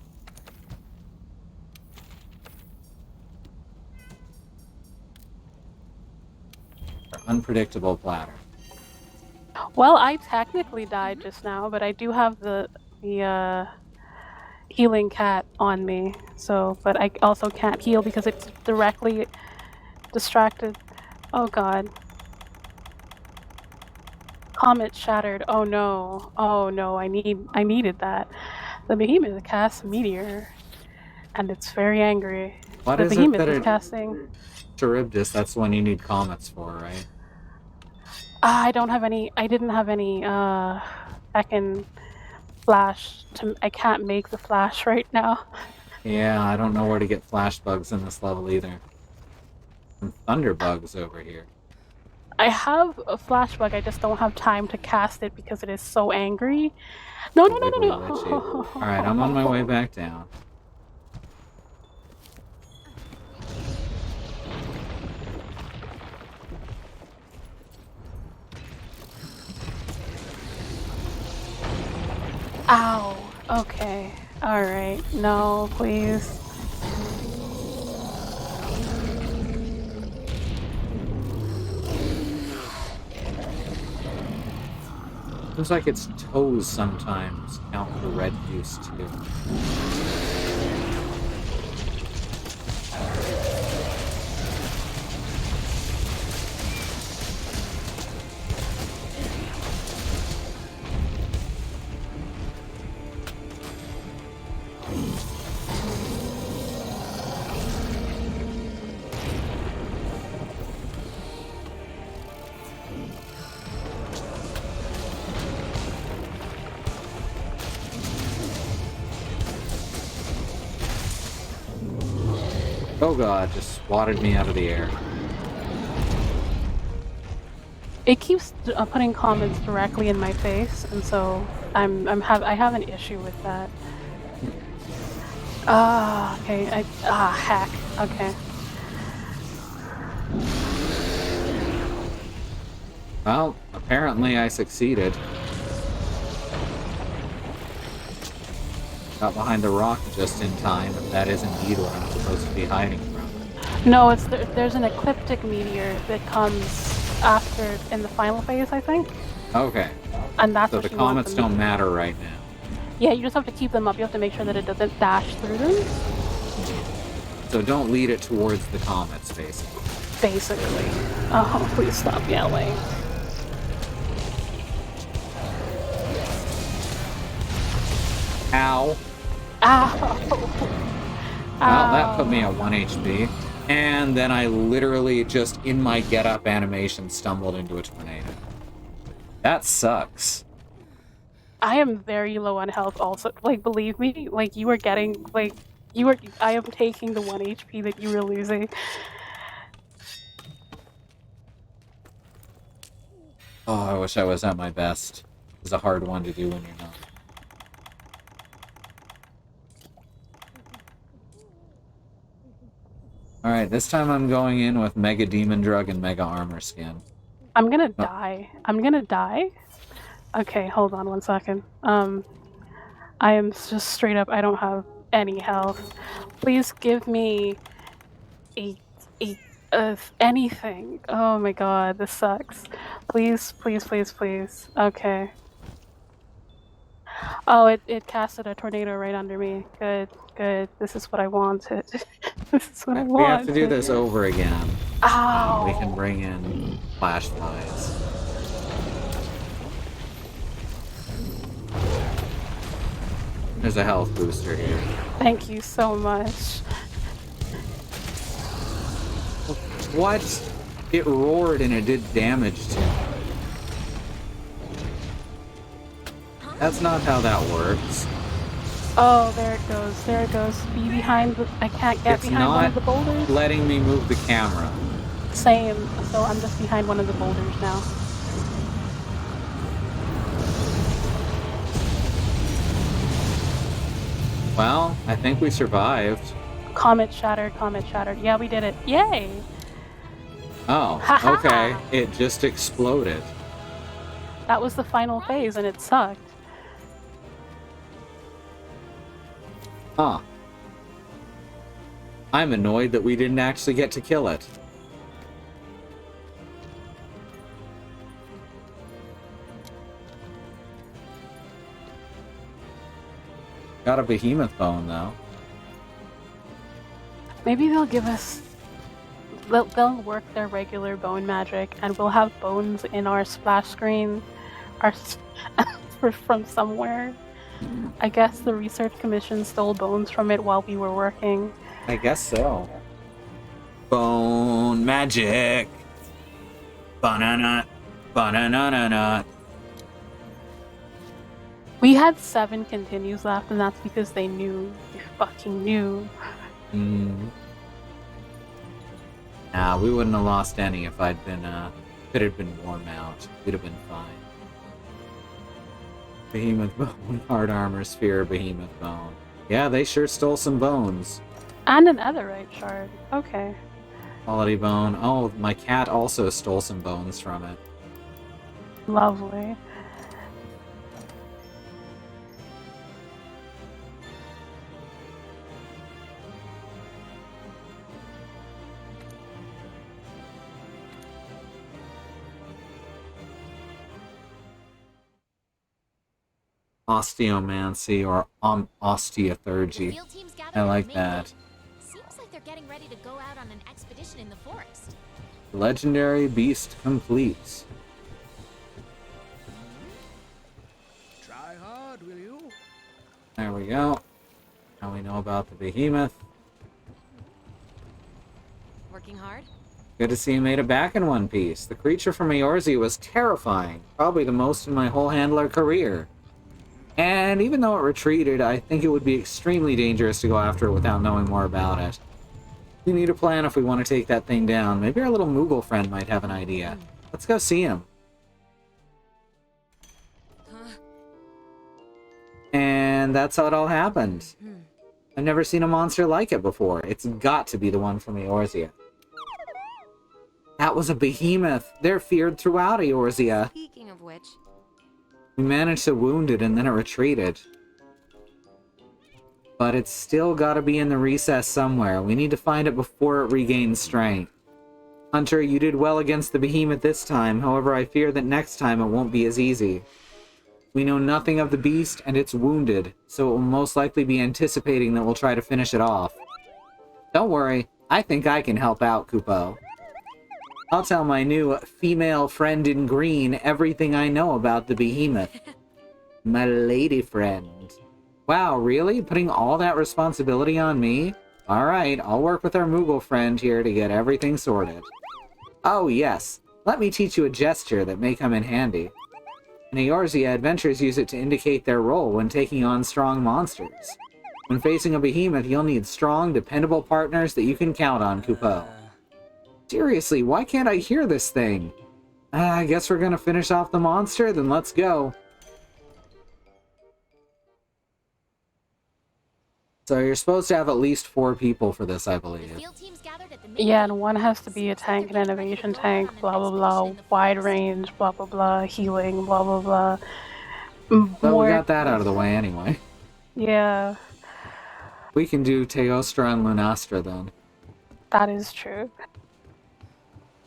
Unpredictable platter. Well, I technically died just now, but I do have the healing cat on me. So, but I also can't heal because it's directly distracted. Oh god. Comet shattered. Oh no. Oh no, I needed that. The behemoth casts meteor. And it's very angry. What The is it behemoth that is it... casting. Charybdis, that's the one you need comets for, right? I don't have any. I didn't have any. I can flash. I can't make the flash right now. Yeah, I don't know where to get flash bugs in this level either. Some thunder bugs over here. I have a flash bug. I just don't have time to cast it because it is so angry. No, no, no, no, no. Wiggly witchy. Alright, I'm on my way back down. Ow. Okay. Alright, no, please. Seems like its toes sometimes count for red juice too. Oh god, just swatted me out of the air. It keeps putting comments directly in my face, and so I have an issue with that. Okay. Heck. Okay. Well, apparently I succeeded. Got behind the rock just in time, if that is indeed what I'm supposed to be hiding from. No, there's an ecliptic meteor that comes after in the final phase, I think. Okay. And that's So what the you want comets them don't matter right now. Yeah, you just have to keep them up. You have to make sure that it doesn't dash through them. So don't lead it towards the comets, basically. Basically. Oh, please stop yelling. Ow. Ow. Well, that put me at 1 HP. And then I literally just, in my get-up animation, stumbled into a tornado. That sucks. I am very low on health also. Like, believe me, like, you are getting, like, I am taking the 1 HP that you were losing. Oh, I wish I was at my best. It's a hard one to do when you're not. Alright, this time I'm going in with Mega Demon Drug and Mega Armor Skin. I'm gonna die. I'm gonna die? Okay, hold on 1 second. I am just straight up, I don't have any health. Please give me anything. Oh my god, this sucks. Please, please, please, please. Okay. Oh, it casted a tornado right under me. Good, good. This is what I wanted. This is what I wanted. We have to do this over again. Ow! We can bring in Flash Flies. There's a health booster here. Thank you so much. What? It roared and it did damage to me. That's not how that works. Oh, there it goes. There it goes. Be behind the... I can't get behind one of the boulders. It's not letting me move the camera. Same. So I'm just behind one of the boulders now. Well, I think we survived. Comet shattered, comet shattered. Yeah, we did it. Yay! Oh, okay. It just exploded. That was the final phase and it sucked. Huh. I'm annoyed that we didn't actually get to kill it. Got a behemoth bone, though. Maybe they'll give us... They'll work their regular bone magic and we'll have bones in our splash screen from somewhere. I guess the research commission stole bones from it while we were working. I guess so. Bone magic. Banana. Banana. We had 7 continues left, and that's because they knew. They fucking knew. Nah, we wouldn't have lost any if I'd been, if it had been warm out. We'd have been fine. Behemoth bone, hard armor, sphere, behemoth bone. Yeah, they sure stole some bones. And an etherite shard. Okay. Quality bone. Oh, my cat also stole some bones from it. Lovely. Osteomancy or The osteothurgy. field teams gathered I at the like main that. gate. Seems like they're getting ready to go out on an expedition in the forest. Legendary beast complete. Try hard, will you? There we go. Now we know about the behemoth. Working hard? Good to see you made it back in one piece. The creature from Eorzea was terrifying. Probably the most in my whole handler career. And even though it retreated, I think it would be extremely dangerous to go after it without knowing more about it. We need a plan if we want to take that thing down. Maybe our little Moogle friend might have an idea. Let's go see him. And that's how it all happened. I've never seen a monster like it before. It's got to be the one from Eorzea. That was a behemoth. They're feared throughout Eorzea. Speaking of which, We managed to wound it and then it retreated. But it's still gotta be in the recess somewhere. We need to find it before it regains strength. Hunter, you did well against the behemoth this time. However, I fear that next time it won't be as easy. We know nothing of the beast and it's wounded, so it will most likely be anticipating that we'll try to finish it off. Don't worry, I think I can help out, Kupo. I'll tell my new female friend in green everything I know about the behemoth. My lady friend. Wow, really? Putting all that responsibility on me? Alright, I'll work with our Moogle friend here to get everything sorted. Oh yes, let me teach you a gesture that may come in handy. In Eorzea, adventurers use it to indicate their role when taking on strong monsters. When facing a behemoth, you'll need strong, dependable partners that you can count on, Kupo. Seriously, why can't I hear this thing? I guess we're gonna finish off the monster, then let's go. So you're supposed to have at least 4 people for this, I the believe. field teams gathered at the main Yeah, gate. and one has to be a tank, an innovation tank, blah blah blah, wide range, blah blah blah, healing, blah blah blah. But we got that out of the way anyway. Yeah, We can do Teostra and Lunastra then. that is true.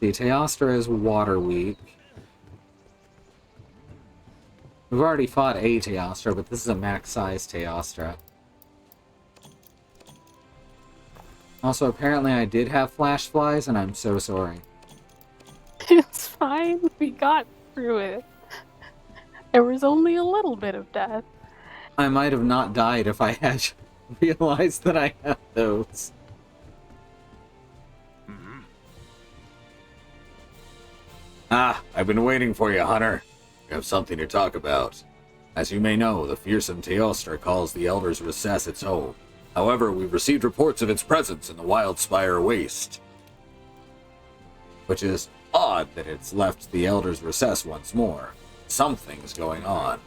The Teostra is water weak. We've already fought a Teostra, but this is a max size Teostra. Also, apparently I did have flash flies, and I'm so sorry. It's fine. We got through it. There was only a little bit of death. I might have not died if I had realized that I had those. Ah, I've been waiting for you, Hunter. We have something to talk about. As you may know, the fearsome Teostra calls the Elder's Recess its home. However, we've received reports of its presence in the Wildspire Waste. Which is odd that it's left the Elder's Recess once more. Something's going on.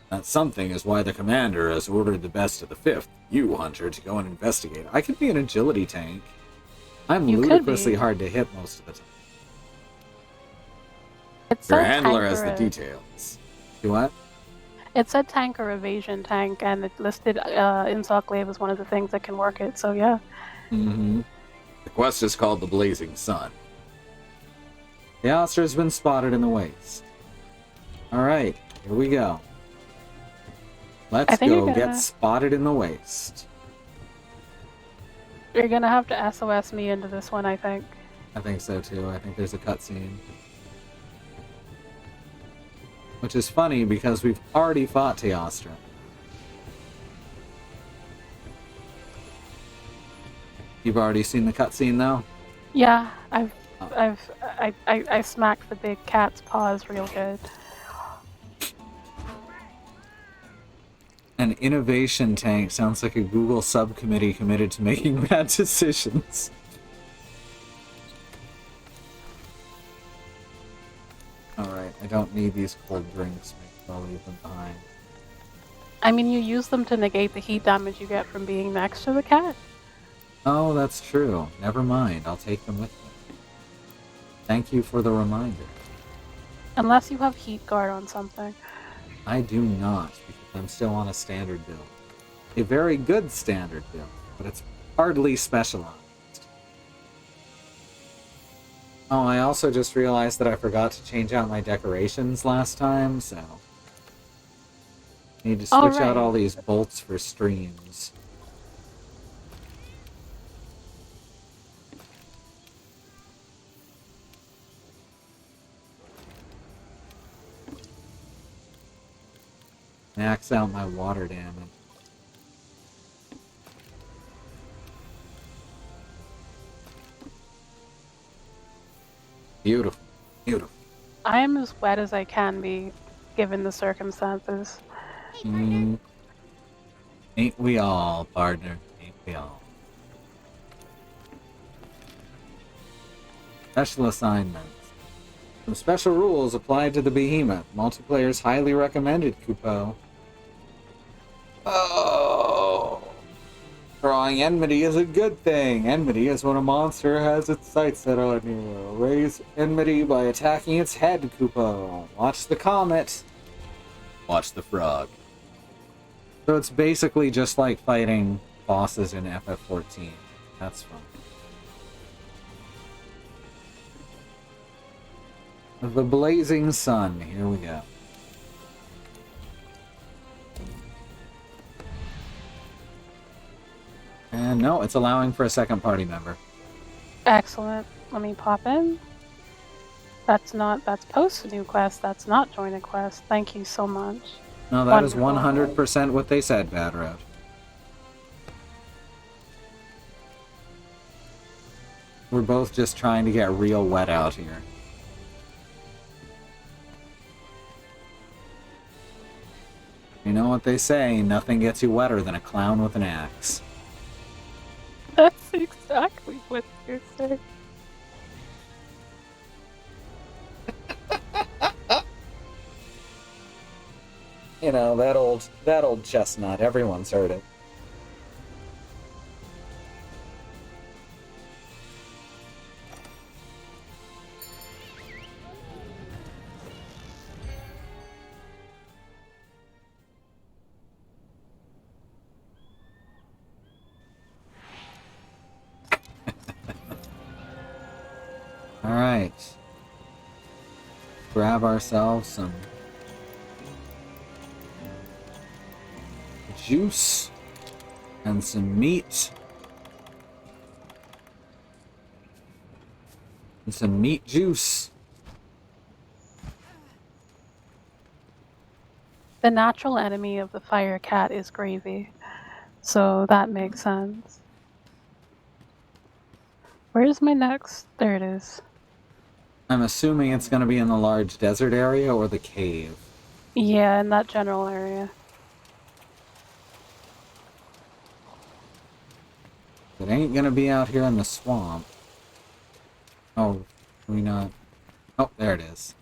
That something is why the commander has ordered the best of the 5th, you, Hunter, to go and investigate. I could be an agility tank. I'm You could ludicrously be. hard to hit most of the time. It Your said handler tank has the or- details. Do what? It said tank or evasion tank, and it listed Insoklave as one of the things that can work it. So yeah. Mm-hmm. The quest is called the Blazing Sun. The Alistair has been spotted in the waste. Alright, here we go. Let's I think go you're gonna- get spotted in the waste. You're gonna have to SOS me into this one, I think. I think so too. I think there's a cutscene. Which is funny because we've already fought Teostra. You've already seen the cutscene though? Yeah, Oh. I smacked the big cat's paws real good. An innovation tank sounds like a Google subcommittee committed to making bad decisions. Alright, I don't need these cold drinks. Maybe I'll leave them behind. I mean, you use them to negate the heat damage you get from being next to the cat. Oh, that's true. Never mind. I'll take them with me. Thank you for the reminder. Unless you have heat guard on something. I do not, because I'm still on a standard build. A very good standard build, but it's hardly specialized. Oh, I also just realized that I forgot to change out my decorations last time, so... Need to switch out all these bolts for streams. Max out my water damage. Beautiful. Beautiful. I am as wet as I can be, given the circumstances. Ain't we all, partner? Ain't we all? Special assignments. Some special rules applied to the behemoth. Multiplayer's highly recommended, Kupo. Oh! Drawing enmity is a good thing. Enmity is when a monster has its sights set on you. Raise enmity by attacking its head, Kupo. Watch the comet. Watch the frog. So it's basically just like fighting bosses in FF14. That's fun. The Blazing Sun. Here we go. And no, it's allowing for a second party member. Excellent. Let me pop in. That's post a new quest. That's not join a quest. Thank you so much. No, that is 100% what they said, Bad Road. We're both just trying to get real wet out here. You know what they say, nothing gets you wetter than a clown with an axe. That's exactly what you're saying. You know, that old chestnut, everyone's heard it. Alright. Grab ourselves some juice and some meat. And some meat juice. The natural enemy of the fire cat is gravy, so that makes sense. Where's my next? There it is. I'm assuming it's going to be in the large desert area or the cave. Yeah, in that general area. It ain't going to be out here in the swamp. Oh, can we not? Oh, there it is.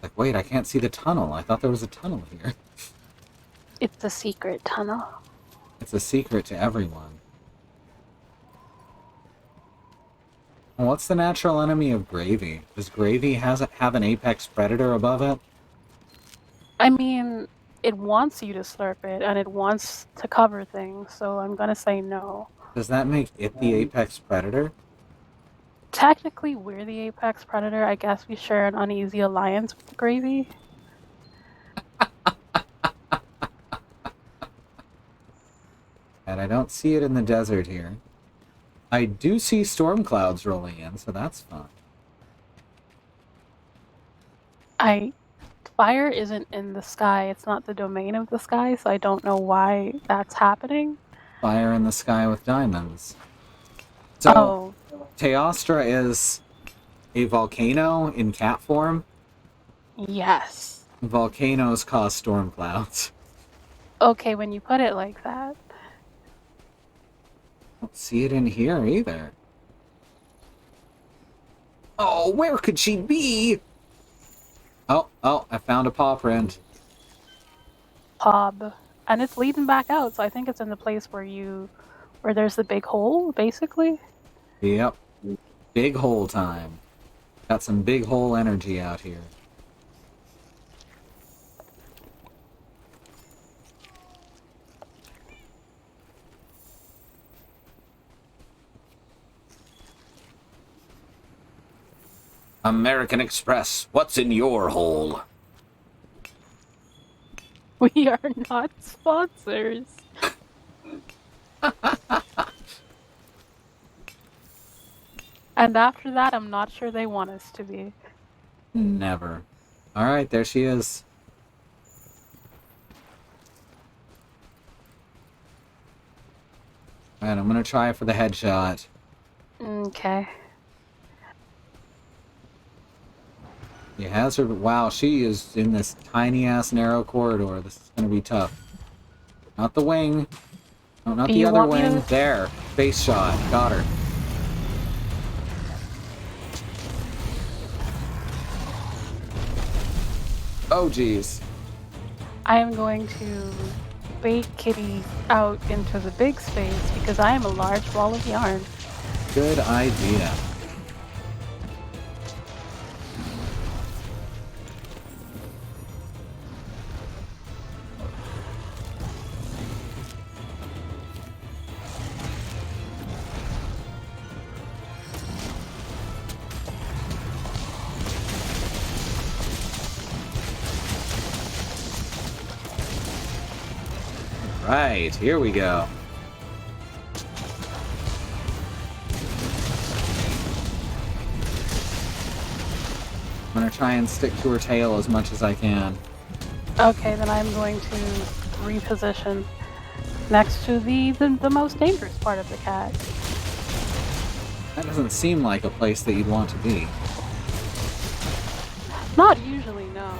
Like, wait, I can't see the tunnel. I thought there was a tunnel here. It's a secret tunnel. It's a secret to everyone. What's the natural enemy of gravy? Does gravy have an apex predator above it? I mean, it wants you to slurp it, and it wants to cover things, so I'm gonna say no. Does that make it the apex predator? Technically, we're the apex predator. I guess we share an uneasy alliance with gravy. And I don't see it in the desert here. I do see storm clouds rolling in, so that's fun. Fire isn't in the sky. It's not the domain of the sky, so I don't know why that's happening. Fire in the sky with diamonds. So, Teostra is a volcano in cat form. Yes. Volcanoes cause storm clouds. Okay, when you put it like that. Don't see it in here either. Oh, where could she be? Oh, I found a paw print. Pob. And it's leading back out, so I think it's in the place where there's the big hole, basically. Yep. Big hole time. Got some big hole energy out here. American Express, what's in your hole? We are not sponsors. And after that, I'm not sure they want us to be. Never. Alright, there she is. Alright, I'm gonna try for the headshot. Okay. She has her. Wow, she is in this tiny ass narrow corridor. This is gonna be tough. Not the wing. No, not Do the you other want me wing. to- There. Face shot. Got her. Oh, jeez. I am going to bait Kitty out into the big space because I am a large ball of yarn. Good idea. Right, here we go. I'm gonna try and stick to her tail as much as I can. Okay, then I'm going to reposition next to the most dangerous part of the cat. That doesn't seem like a place that you'd want to be. Not usually, no.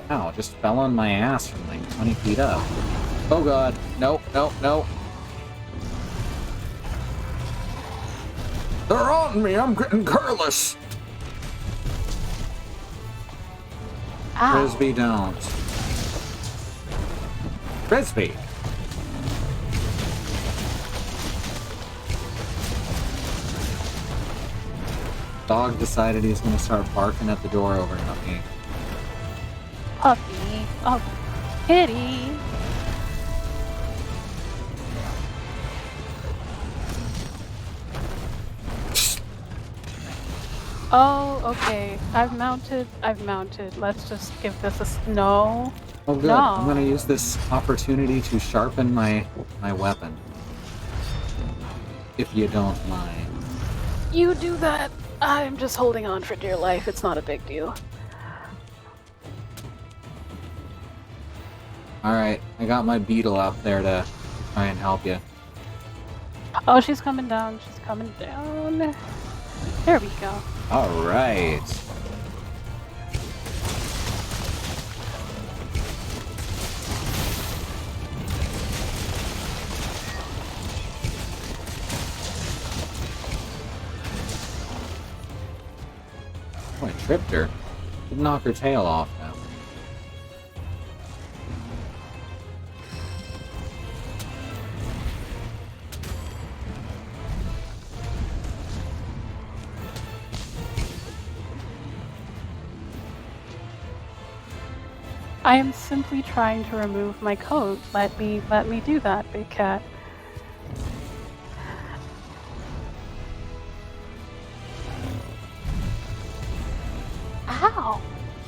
Ow, just fell on my ass from like 20 feet up. Oh god. Nope, nope, nope. They're on me! I'm getting careless! Ow. Frisbee don't. Frisbee! Dog decided he's gonna start barking at the door over at me. Puppy. Oh, Kitty. Oh, okay. I've mounted. Let's just give this a no. Oh good, No. I'm gonna use this opportunity to sharpen my weapon. If you don't mind. You do that. I'm just holding on for dear life. It's not a big deal. Alright, I got my beetle out there to try and help you. Oh, she's coming down. She's coming down. There we go. Alright. Oh, I tripped her. Did knock her tail off now. I am simply trying to remove my coat. Let me do that, big cat. Ow!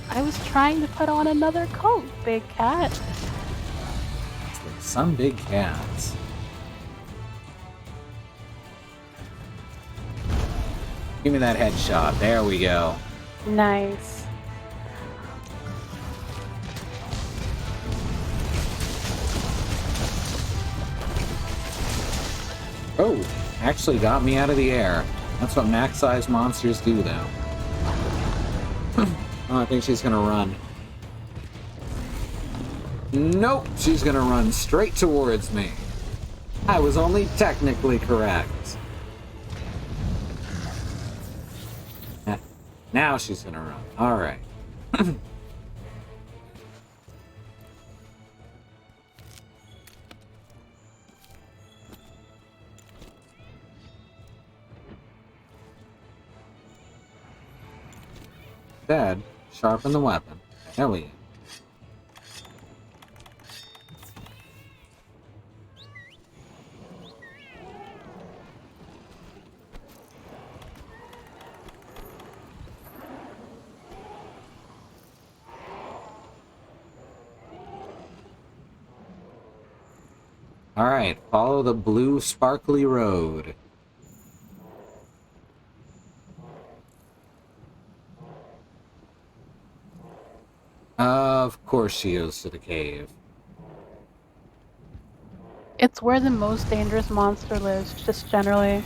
I was trying to put on another coat, big cat. It's like some big cats. Give me that headshot. There we go. Nice. Oh, actually got me out of the air. That's what max-sized monsters do, though. Oh, I think she's gonna run. Nope, she's gonna run straight towards me. I was only technically correct. Now she's gonna run. Alright. Dad, sharpen the weapon. There we go. Alright, follow the blue sparkly road. Of course she goes to the cave. It's where the most dangerous monster lives, just generally.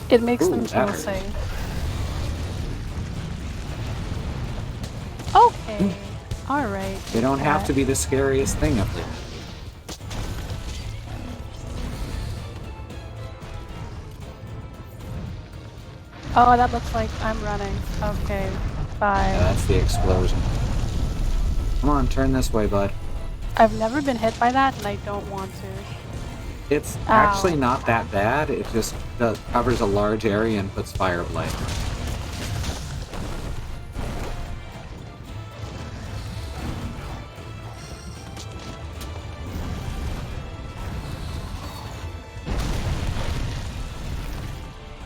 It makes Ooh, them that feel hurt. safe. Okay. Alright. They don't have to be the scariest thing up there. Oh, that looks like I'm running. Okay. Bye. Yeah, that's the explosion. Come on, turn this way, bud. I've never been hit by that, and I don't want to. It's Ow. actually not that bad. It just covers a large area and puts fire blight.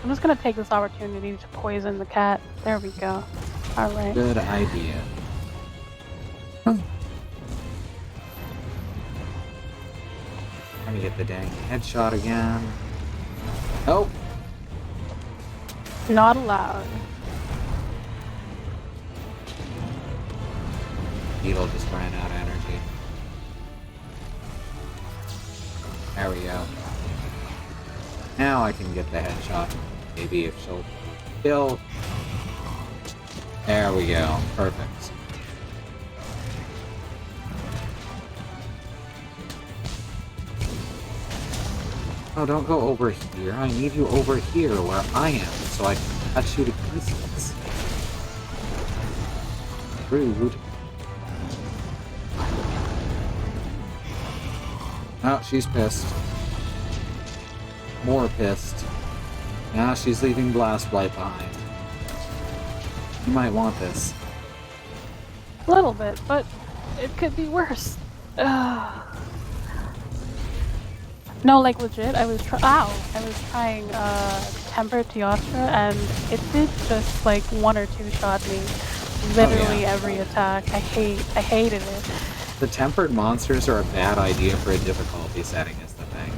I'm just gonna take this opportunity to poison the cat. There we go. Alright. Good idea. Let me get the dang headshot again. Oh! Not allowed. Beetle just ran out of energy. There we go. Now I can get the headshot. Maybe if she'll kill. There we go. Perfect. Oh, don't go over here. I need you over here where I am so I can cut you to pieces. Rude. Oh, she's pissed. More pissed. Now she's leaving Blast Blight behind. You might want this. A little bit, but it could be worse. Ugh. No, like legit, I was trying Tempered Teostra, and it did just like 1 or 2 shot me. Literally every attack. I hated it. The tempered monsters are a bad idea for a difficulty setting is the thing.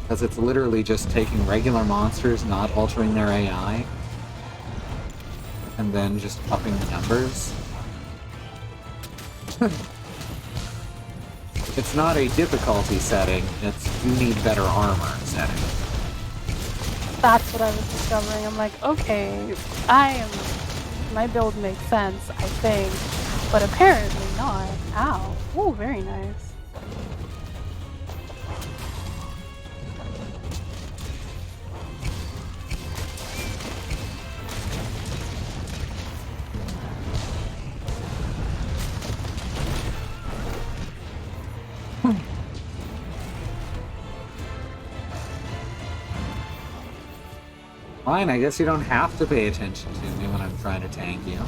Because it's literally just taking regular monsters, not altering their AI, and then just upping the numbers. It's not a difficulty setting, it's you need better armor setting. That's what I was discovering. I'm like, okay, my build makes sense, I think, but apparently not. Ow. Oh, very nice. Fine, I guess you don't have to pay attention to me when I'm trying to tank you.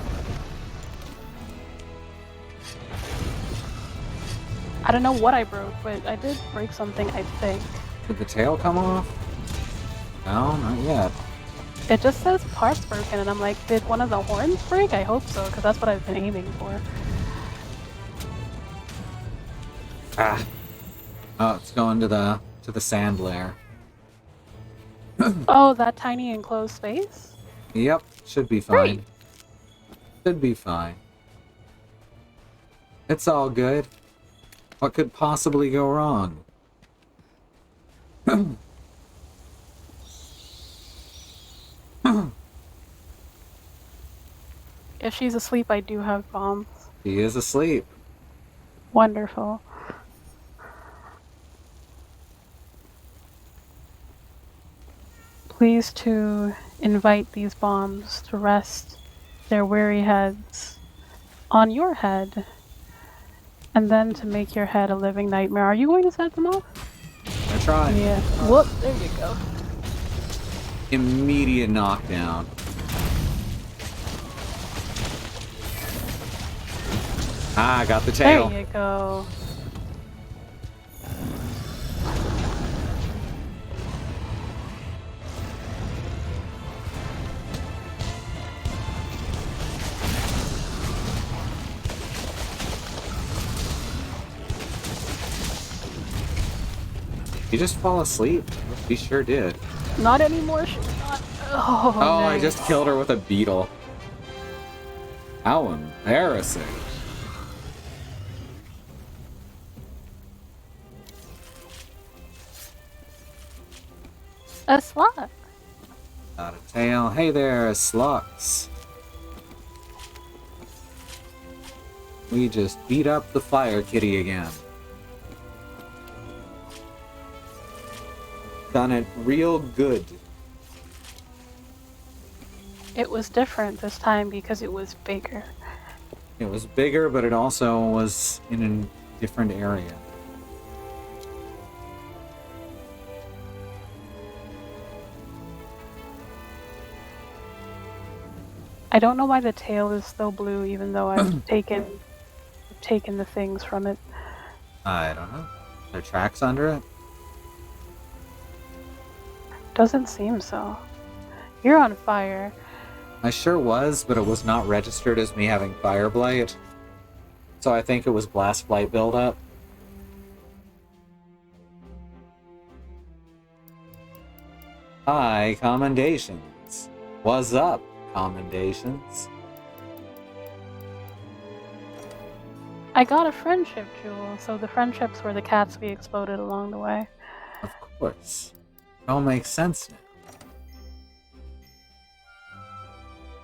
I don't know what I broke, but I did break something, I think. Did the tail come off? No, not yet. It just says parts broken, and I'm like, did one of the horns break? I hope so, because that's what I've been aiming for. Ah. Oh, it's going to the sand lair. Oh, that tiny enclosed space? Yep, should be fine. Great. Should be fine. It's all good. What could possibly go wrong? If she's asleep, I do have bombs. He is asleep. Wonderful. Please to invite these bombs to rest their weary heads on your head, and then to make your head a living nightmare. Are you going to set them off? I tried. Yeah. Whoop, there you go. Immediate knockdown. Ah, I got the tail. There you go. You just fall asleep? She sure did. Not anymore. She's not. Oh, Oh, nice. I just killed her with a beetle. How embarrassing. A slot. Got a tail. Hey there, slugs. We just beat up the fire kitty again. Done it real good. It was different this time because it was bigger. It was bigger, but it also was in a different area. I don't know why the tail is still blue, even though I've taken the things from it. I don't know. Are there tracks under it? Doesn't seem so. You're on fire. I sure was, but it was not registered as me having fire blight. So I think it was blast blight buildup. Hi, commendations. What's up, commendations? I got a friendship jewel, so the friendships were the cats we exploded along the way. Of course. It all makes sense now.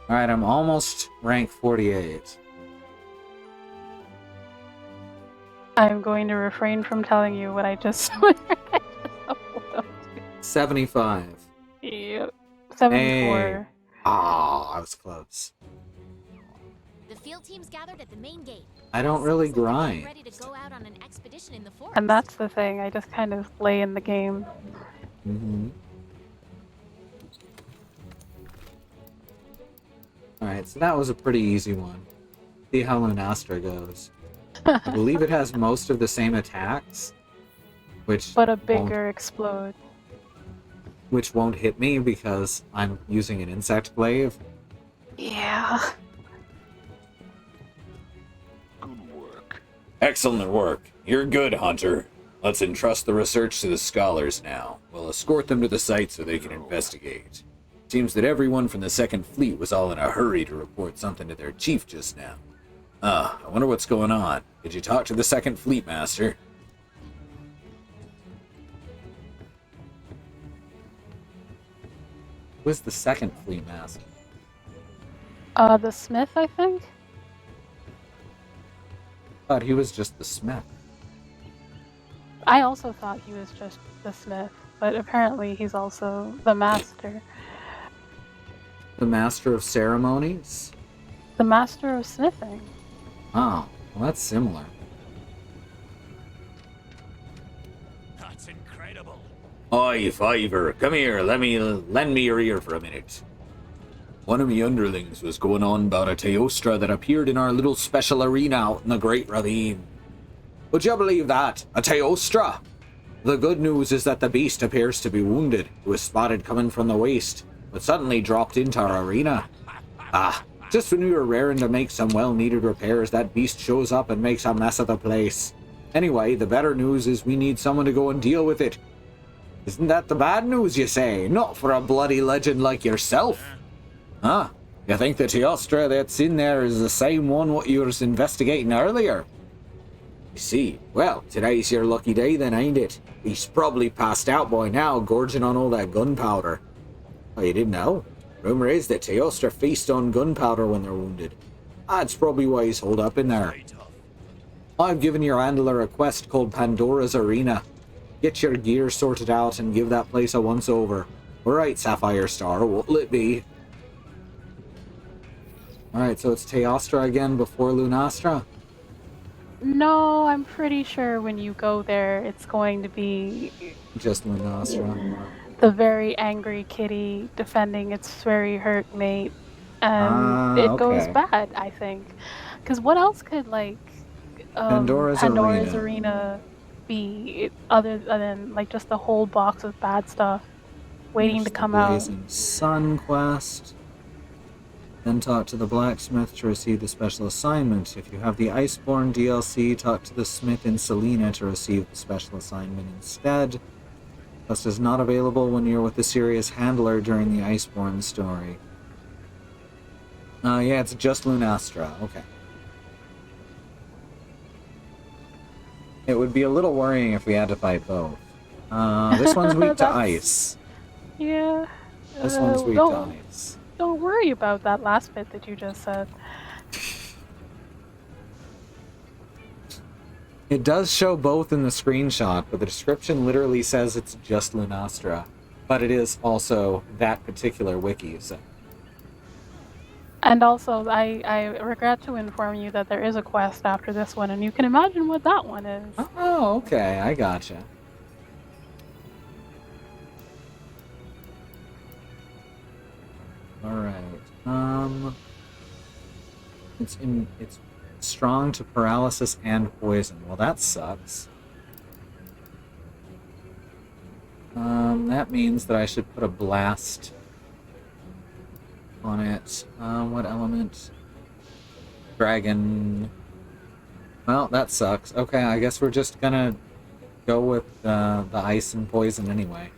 Alright, I'm almost rank 48. I'm going to refrain from telling you what I just 75. Yep. 74. Hey. Ah, I was close. The field teams gathered at the main gate. I don't really Seems like they're grind. ready to go out on an expedition in the forest. And that's the thing, I just kind of lay in the game. Mm-hmm. Alright, so that was a pretty easy one. See how Lunastra goes. I believe it has most of the same attacks, which But a bigger explode. which won't hit me because I'm using an insect glaive. Yeah. Good work. Excellent work. You're good, Hunter. Let's entrust the research to the scholars now. We'll escort them to the site so they can investigate. Seems that everyone from the Second Fleet was all in a hurry to report something to their chief just now. I wonder what's going on. Did you talk to the Second Fleet Master? Who's the second fleet master? The smith, I think? Thought he was just the smith. I also thought he was just the smith, but apparently he's also the master. The master of ceremonies? The master of smithing. Oh, well that's similar. That's incredible. Oi, Fiver, come here, lend me your ear for a minute. One of me underlings was going on about a Teostra that appeared in our little special arena out in the Great Ravine. Would you believe that? A Teostra? The good news is that the beast appears to be wounded. It was spotted coming from the waste, but suddenly dropped into our arena. Just when we were raring to make some well-needed repairs, that beast shows up and makes a mess of the place. Anyway, the better news is we need someone to go and deal with it. Isn't that the bad news, you say? Not for a bloody legend like yourself. Huh? You think the Teostra that's in there is the same one what you was investigating earlier? You see, well, today's your lucky day then, ain't it? He's probably passed out by now, gorging on all that gunpowder. Oh, you didn't know? Rumor is that Teostra feast on gunpowder when they're wounded. That's probably why he's holed up in there. I've given your handler a quest called Pandora's Arena. Get your gear sorted out and give that place a once-over. Alright, Sapphire Star, what'll it be? Alright, so it's Teostra again before Lunastra? No, I'm pretty sure when you go there, it's going to be Just Lunastra. the very angry kitty defending its very hurt mate. And it goes okay. bad, I think. Because what else could, like, Pandora's Arena be other than, like, just a whole box of bad stuff waiting to come out? Blazing Sun quest. Then talk to the blacksmith to receive the special assignment. If you have the Iceborne DLC, talk to the smith in Selena to receive the special assignment instead. Quest is not available when you're with the serious handler during the Iceborne story. Yeah, it's just Lunastra. Okay. It would be a little worrying if we had to fight both. This one's weak to ice. Yeah. This one's weak to ice. Don't worry about that last bit that you just said. It does show both in the screenshot, but the description literally says it's just Lunastra. But it is also that particular wiki, so... And also, I regret to inform you that there is a quest after this one, and you can imagine what that one is. Oh, okay, I gotcha. Alright, it's strong to paralysis and poison. Well, that sucks. That means that I should put a blast on it. What element? Dragon. Well, that sucks. Okay, I guess we're just gonna go with the ice and poison anyway.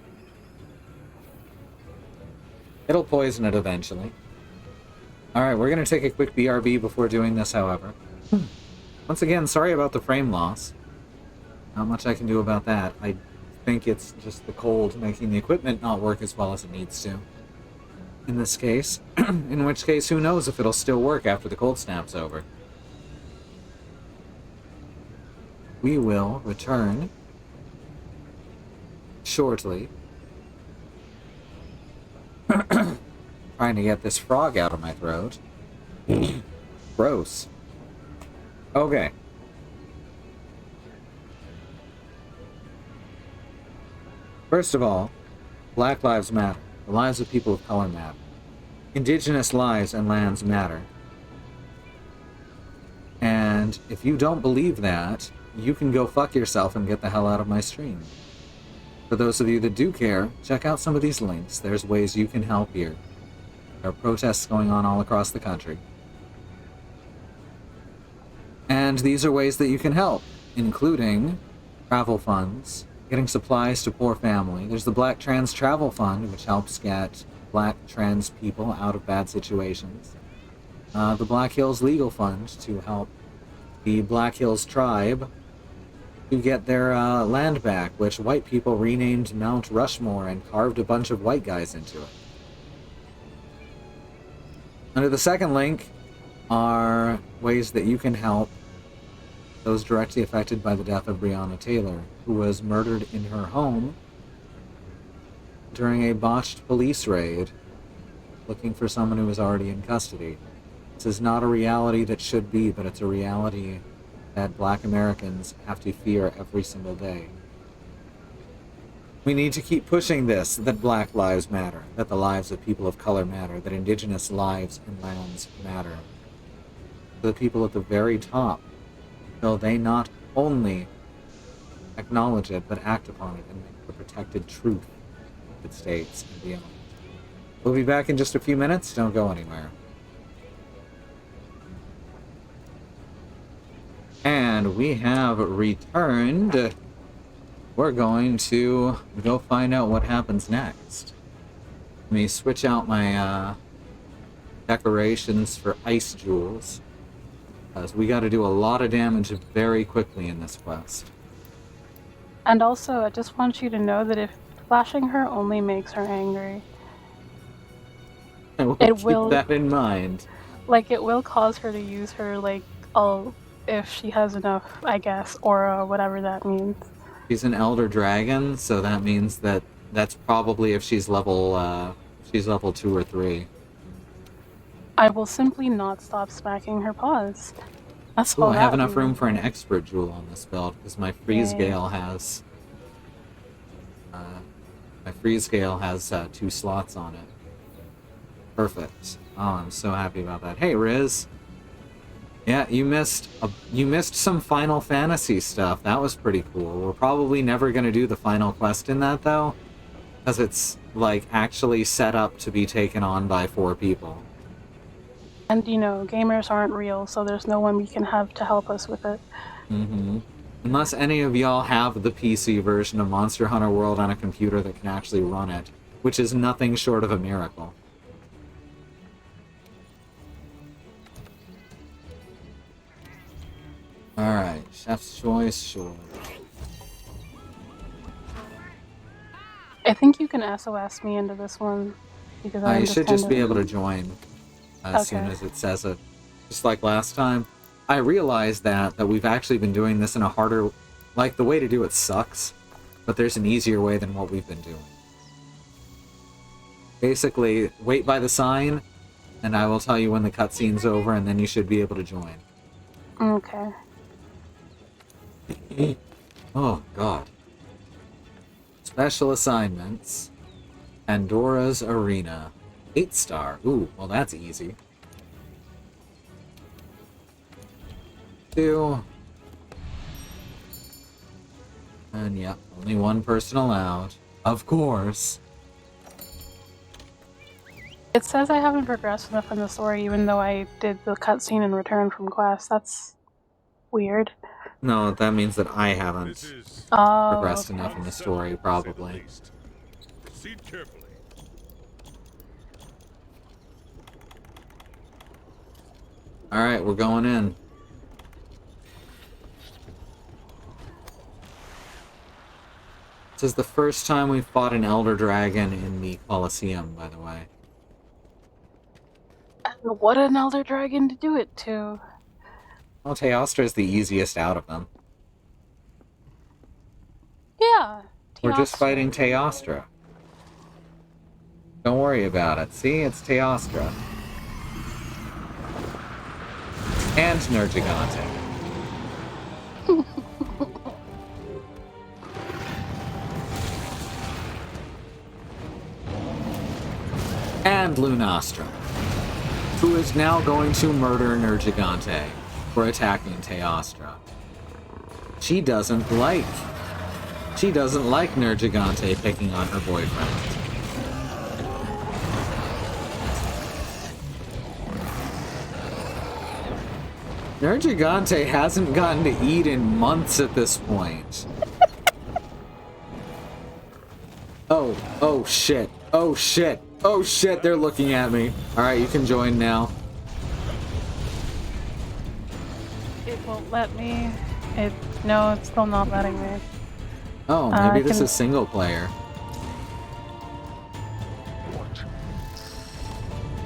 It'll poison it eventually. Alright, we're gonna take a quick BRB before doing this, however. Once again, sorry about the frame loss. Not much I can do about that. I think it's just the cold making the equipment not work as well as it needs to. In this case. In which case, who knows if it'll still work after the cold snap's over. We will return shortly. Trying to get this frog out of my throat. Gross. Okay. First of all, Black Lives Matter. The lives of people of color matter. Indigenous lives and lands matter. And if you don't believe that, you can go fuck yourself and get the hell out of my stream. For those of you that do care, check out some of these links. There's ways you can help here. There are protests going on all across the country. And these are ways that you can help, including travel funds, getting supplies to poor family. There's the Black Trans Travel Fund, which helps get Black trans people out of bad situations. The Black Hills Legal Fund to help the Black Hills tribe to get their land back, which white people renamed Mount Rushmore and carved a bunch of white guys into it. Under the second link are ways that you can help those directly affected by the death of Breonna Taylor, who was murdered in her home during a botched police raid looking for someone who was already in custody. This is not a reality that should be, but it's a reality that Black Americans have to fear every single day. We need to keep pushing this, that Black lives matter, that the lives of people of color matter, that Indigenous lives and lands matter. The people at the very top, though they not only acknowledge it, but act upon it and make the protected truth of the states and beyond. We'll be back in just a few minutes. Don't go anywhere. And we have returned. We're going to go find out what happens next. Let me switch out my decorations for ice jewels, because we got to do a lot of damage very quickly in this quest. And also, I just want you to know that if flashing her only makes her angry, I will keep that in mind. Like, it will cause her to use her, like, if she has enough, I guess, aura, whatever that means. She's an elder dragon, so that means that that's probably if she's level 2 or 3. I will simply not stop smacking her paws. That's all. I have enough room for an expert jewel on this build because my freeze gale has 2 slots on it. Perfect. Oh, I'm so happy about that. Hey, Riz. Yeah, you missed some Final Fantasy stuff. That was pretty cool. We're probably never going to do the final quest in that, though, because it's, like, actually set up to be taken on by 4 people. And, you know, gamers aren't real, so there's no one we can have to help us with it. Mm-hmm. Unless any of y'all have the PC version of Monster Hunter World on a computer that can actually run it, which is nothing short of a miracle. Alright, Chef's Choice, sure. I think you can SOS me into this one because I'm You should just be able to to join as soon Okay. as it says it. Just like last time. I realized that we've actually been doing this in a harder... Like, the way to do it sucks, but there's an easier way than what we've been doing. Basically, wait by the sign, and I will tell you when the cutscene's over, and then you should be able to join. Okay. Oh, God. Special assignments. Pandora's Arena. 8-star. Ooh, well that's easy. 2. And yeah, only one person allowed. Of course. It says I haven't progressed enough in the story even though I did the cutscene and return from class. That's weird. No, that means that I haven't Oh, progressed okay. enough in the story, probably. Proceed carefully. Alright, we're going in. This is the first time we've fought an Elder Dragon in the Colosseum, by the way. And what an Elder Dragon to do it to. Well, Teostra is the easiest out of them. Yeah. We're just Teostra. fighting Teostra. Don't worry about it. See, it's Teostra. And Nergigante. And Lunastra, who is now going to murder Nergigante for attacking Teostra. She doesn't like Nergigante picking on her boyfriend. Nergigante hasn't gotten to eat in months at this point. Oh shit. Oh shit. Oh shit, they're looking at me. Alright, you can join now. It won't let me. No, it's still not letting me. Oh, maybe this can- is single player.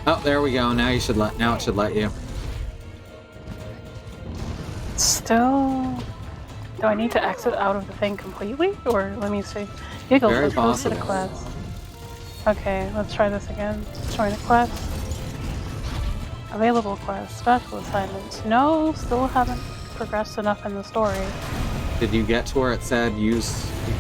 Oh, there we go. Now it should let you. Still... Do I need to exit out of the thing completely? Or let me see. Giggles, Very let's post to the possible. class. Okay, let's try this again. Join a class. Available class. Special assignments. No, still haven't progressed enough in the story. Did you get to where it said you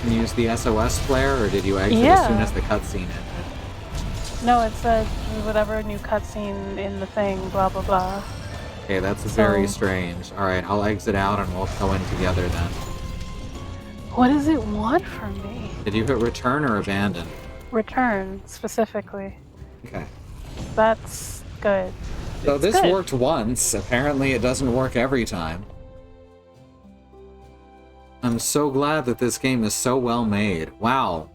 can use the SOS player, or did you exit as Yeah. soon as the cutscene ended? No, it said whatever new cutscene in the thing, blah blah blah. Okay, that's very So- strange. Alright, I'll exit out and we'll go in together then. What does it want from me? Did you hit return or abandon? Return, specifically. Okay. That's good. So It's this good. worked once. Apparently it doesn't work every time. I'm so glad that this game is so well made. Wow.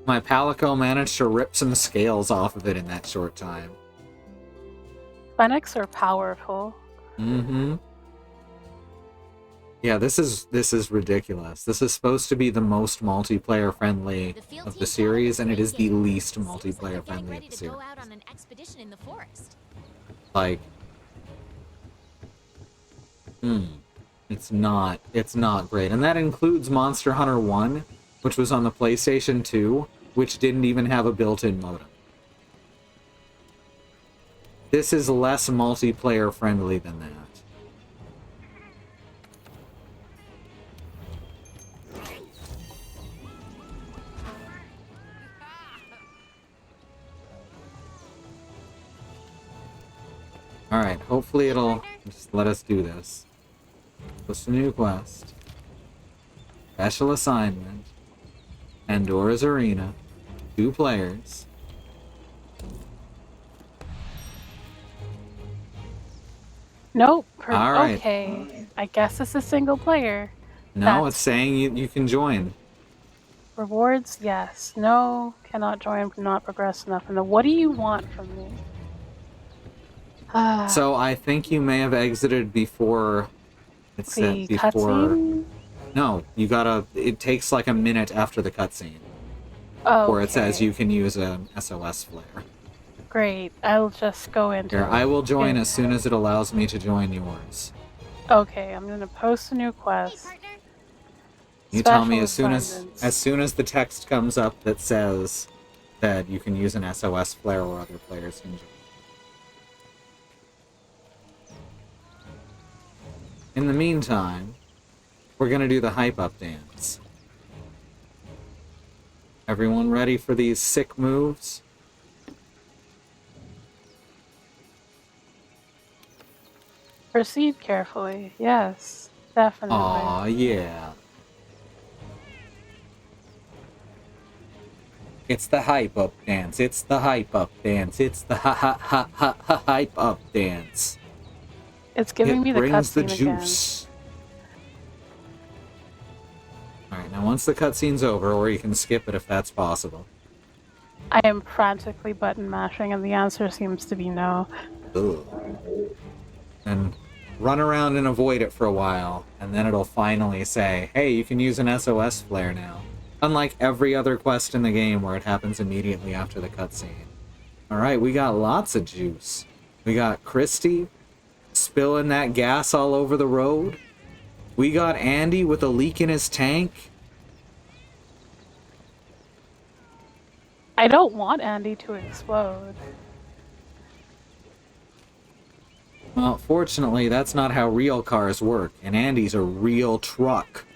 My Palico managed to rip some scales off of it in that short time. Fennecs are powerful. Mm-hmm. Yeah, this is ridiculous. This is supposed to be the most multiplayer friendly The field of the team's series, and it is the gathered least Seems like multiplayer they're getting friendly ready of the to go series. out on an expedition in the forest. Like, it's not great. And that includes Monster Hunter 1, which was on the PlayStation 2, which didn't even have a built-in modem. This is less multiplayer friendly than that. Alright, hopefully it'll just let us do this. What's the new quest? Special assignment. Pandora's Arena. 2 players. Nope. All right. Okay. I guess this is single player. No, it's saying you can join. Rewards, yes. No, cannot join, not progress enough. And then what do you want from me? So I think you may have exited before it said The before. cutscene? No, you gotta. It takes like a minute after the cutscene, Oh, where it says you can use an SOS flare. Great. I'll just go into Here, it. I will join Yeah. as soon as it allows me to join yours. Okay, I'm gonna post a new quest. Hey, partner. You tell me Special as assignments. soon as the text comes up that says that you can use an SOS flare or other players can join. In the meantime, we're gonna do the hype up dance. Everyone ready for these sick moves? Proceed carefully. Yes, definitely. Aw, yeah. It's the hype up dance. It's the hype up dance. It's the hype up dance. It's giving me the brings the cutscene again. juice. Alright, now once the cutscene's over, or you can skip it if that's possible. I am frantically button mashing, and the answer seems to be no. Ugh. And run around and avoid it for a while, and then it'll finally say, hey, you can use an SOS flare now. Unlike every other quest in the game where it happens immediately after the cutscene. Alright, we got lots of juice. We got Christy spilling that gas all over the road. We got Andy with a leak in his tank. I don't want Andy to explode. Well, fortunately, that's not how real cars work, and Andy's a real truck.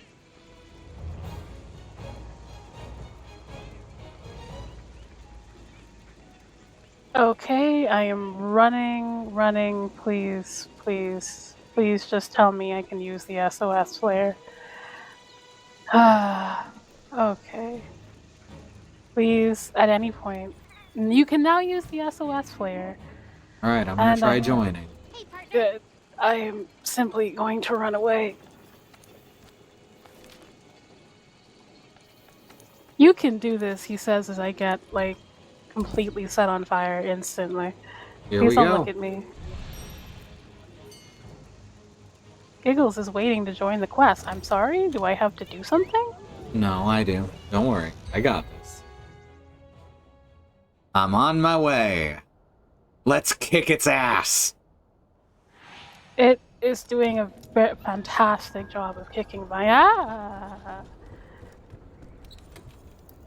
Okay, I am running, please, please, please just tell me I can use the SOS flare. Okay. Please, at any point. You can now use the SOS flare. Alright, I'm gonna And try joining. Hey, partner. Good. I am simply going to run away. You can do this, he says as I get, like, completely set on fire instantly. Here Please we don't go. look at me. Giggles is waiting to join the quest. I'm sorry? Do I have to do something? No, I do. Don't worry. I got this. I'm on my way. Let's kick its ass. It is doing a fantastic job of kicking my ass.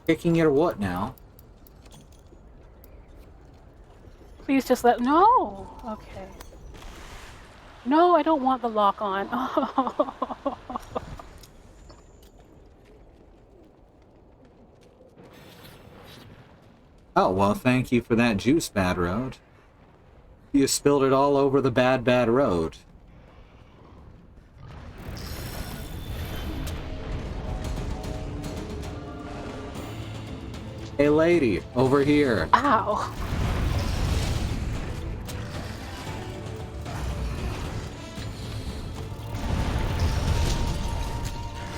Kicking your what now? Please just let... No! Okay. No, I don't want the lock on. Oh, well, thank you for that juice, Bad Road. You spilled it all over the bad road. Hey, lady, over here. Ow.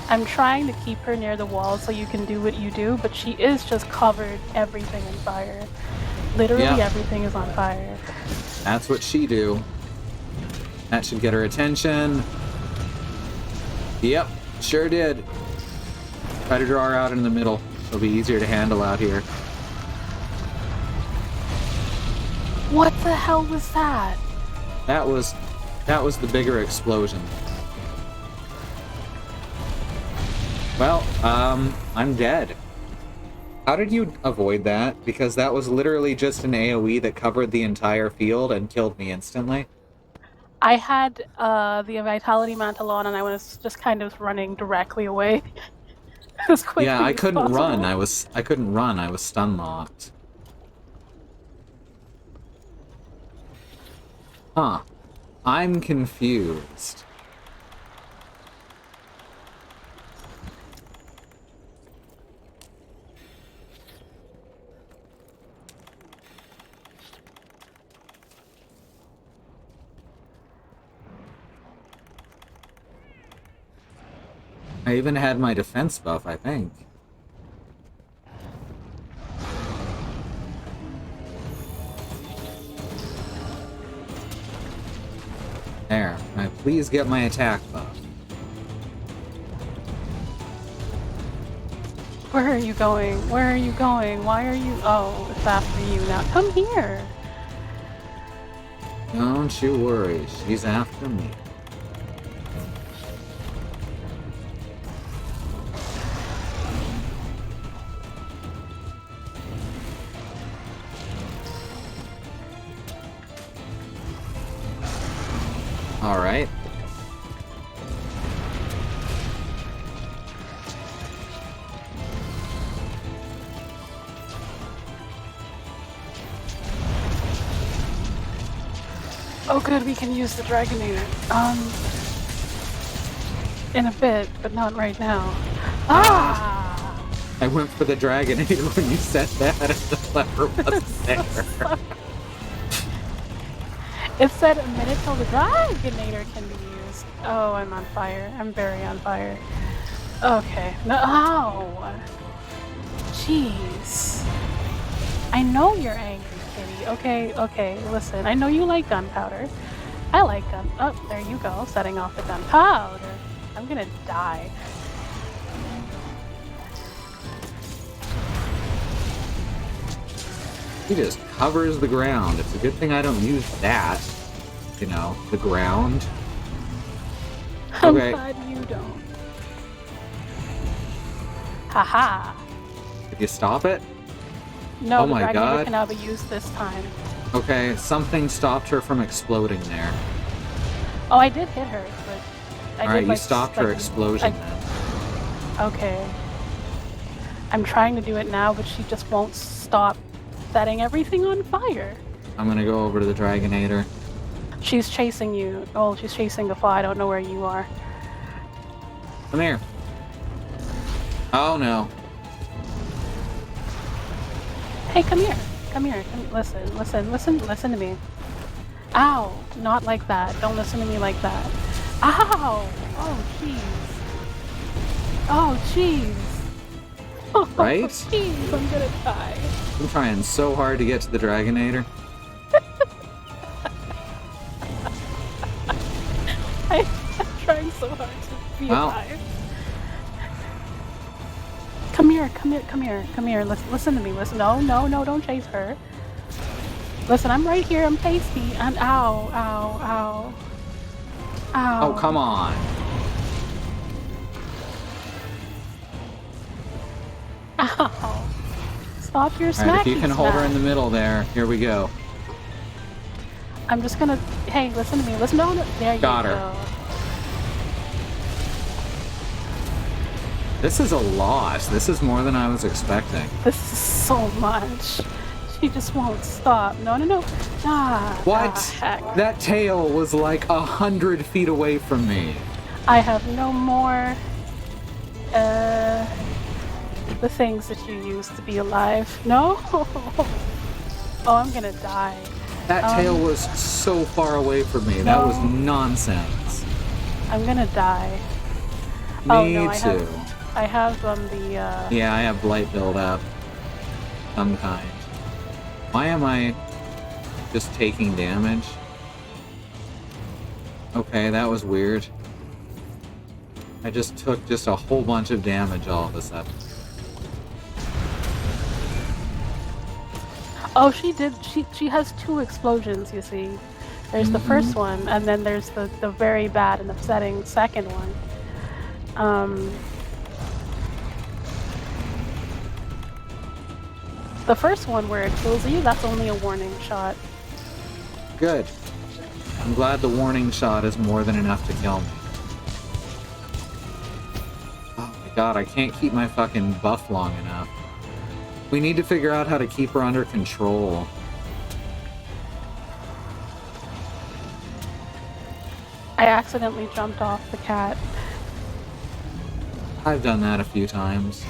I'm trying to keep her near the wall so you can do what you do, but she is just covered everything in fire. Literally everything is on fire. That's what she do. That should get her attention. Yep, sure did. Try to draw her out in the middle. It'll be easier to handle out here. What the hell was that? That was the bigger explosion. Well, I'm dead. How did you avoid that? Because that was literally just an AoE that covered the entire field and killed me instantly. I had the Vitality Mantle on and I was just kind of running directly away. As quickly Yeah, I as couldn't possible. run. I couldn't run. I was stun locked. Huh. I'm confused. I even had my defense buff, I think. There. Can I please get my attack buff? Where are you going? Where are you going? Why are you... Oh, it's after you now. Come here! Don't you worry, she's after me. Alright. Oh good, we can use the Dragonator. In a bit, but not right now. Ah! I went for the Dragonator when you said that and the lever wasn't there. It said a minute till the Dragonator can be used. Oh, I'm on fire. I'm very on fire. Okay. No, ow! Jeez. I know you're angry, kitty. Okay, listen. I know you like gunpowder. I like gun... Oh, there you go. Setting off the gunpowder. I'm gonna die. He just covers the ground. It's a good thing I don't use that. You know, the ground. Okay. I'm glad you don't. Haha. Did you stop it? No, Oh the my Dragonator God. cannot be used this time. Okay, something stopped her from exploding there. Oh, I did hit her, but I Alright, did you like, stopped her explosion then. Okay. I'm trying to do it now, but she just won't stop setting everything on fire. I'm gonna go over to the Dragonator. She's chasing you. Oh, she's chasing the fly. I don't know where you are. Come here. Oh no. Hey, come here. Come here. Listen to me. Ow. Not like that. Don't listen to me like that. Ow. Oh, jeez. Oh, jeez. Right? Jeez, I'm gonna die. I'm trying so hard to get to the Dragonator. I'm trying so hard to be Well. alive. Come here. Listen to me. Listen. No, don't chase her. Listen, I'm right here. I'm tasty. And ow. Oh, come on. Ow. Stop your Alright, smacky if you can hold her in the smack. middle there, here we go. I'm just gonna... Hey, listen to me. Listen. No. There Got you her. go. This is a lot. This is more than I was expecting. This is so much. She just won't stop. No. Ah. What? Heck. That tail was like 100 feet away from me. I have no more... the things that you use to be alive. No? Oh, I'm gonna die. That tail was so far away from me. That was nonsense. I'm gonna die. Me Oh, no, too. I have Yeah, I have blight build up. Some kind. Why am I just taking damage? Okay, that was weird. I just took just a whole bunch of damage all of a sudden. Oh, she did. She has two explosions, you see. There's the first one, and then there's the very bad and upsetting second one. The first one where it kills you, that's only a warning shot. Good. I'm glad the warning shot is more than enough to kill me. Oh my god, I can't keep my fucking buff long enough. We need to figure out how to keep her under control. I accidentally jumped off the cat. I've done that a few times.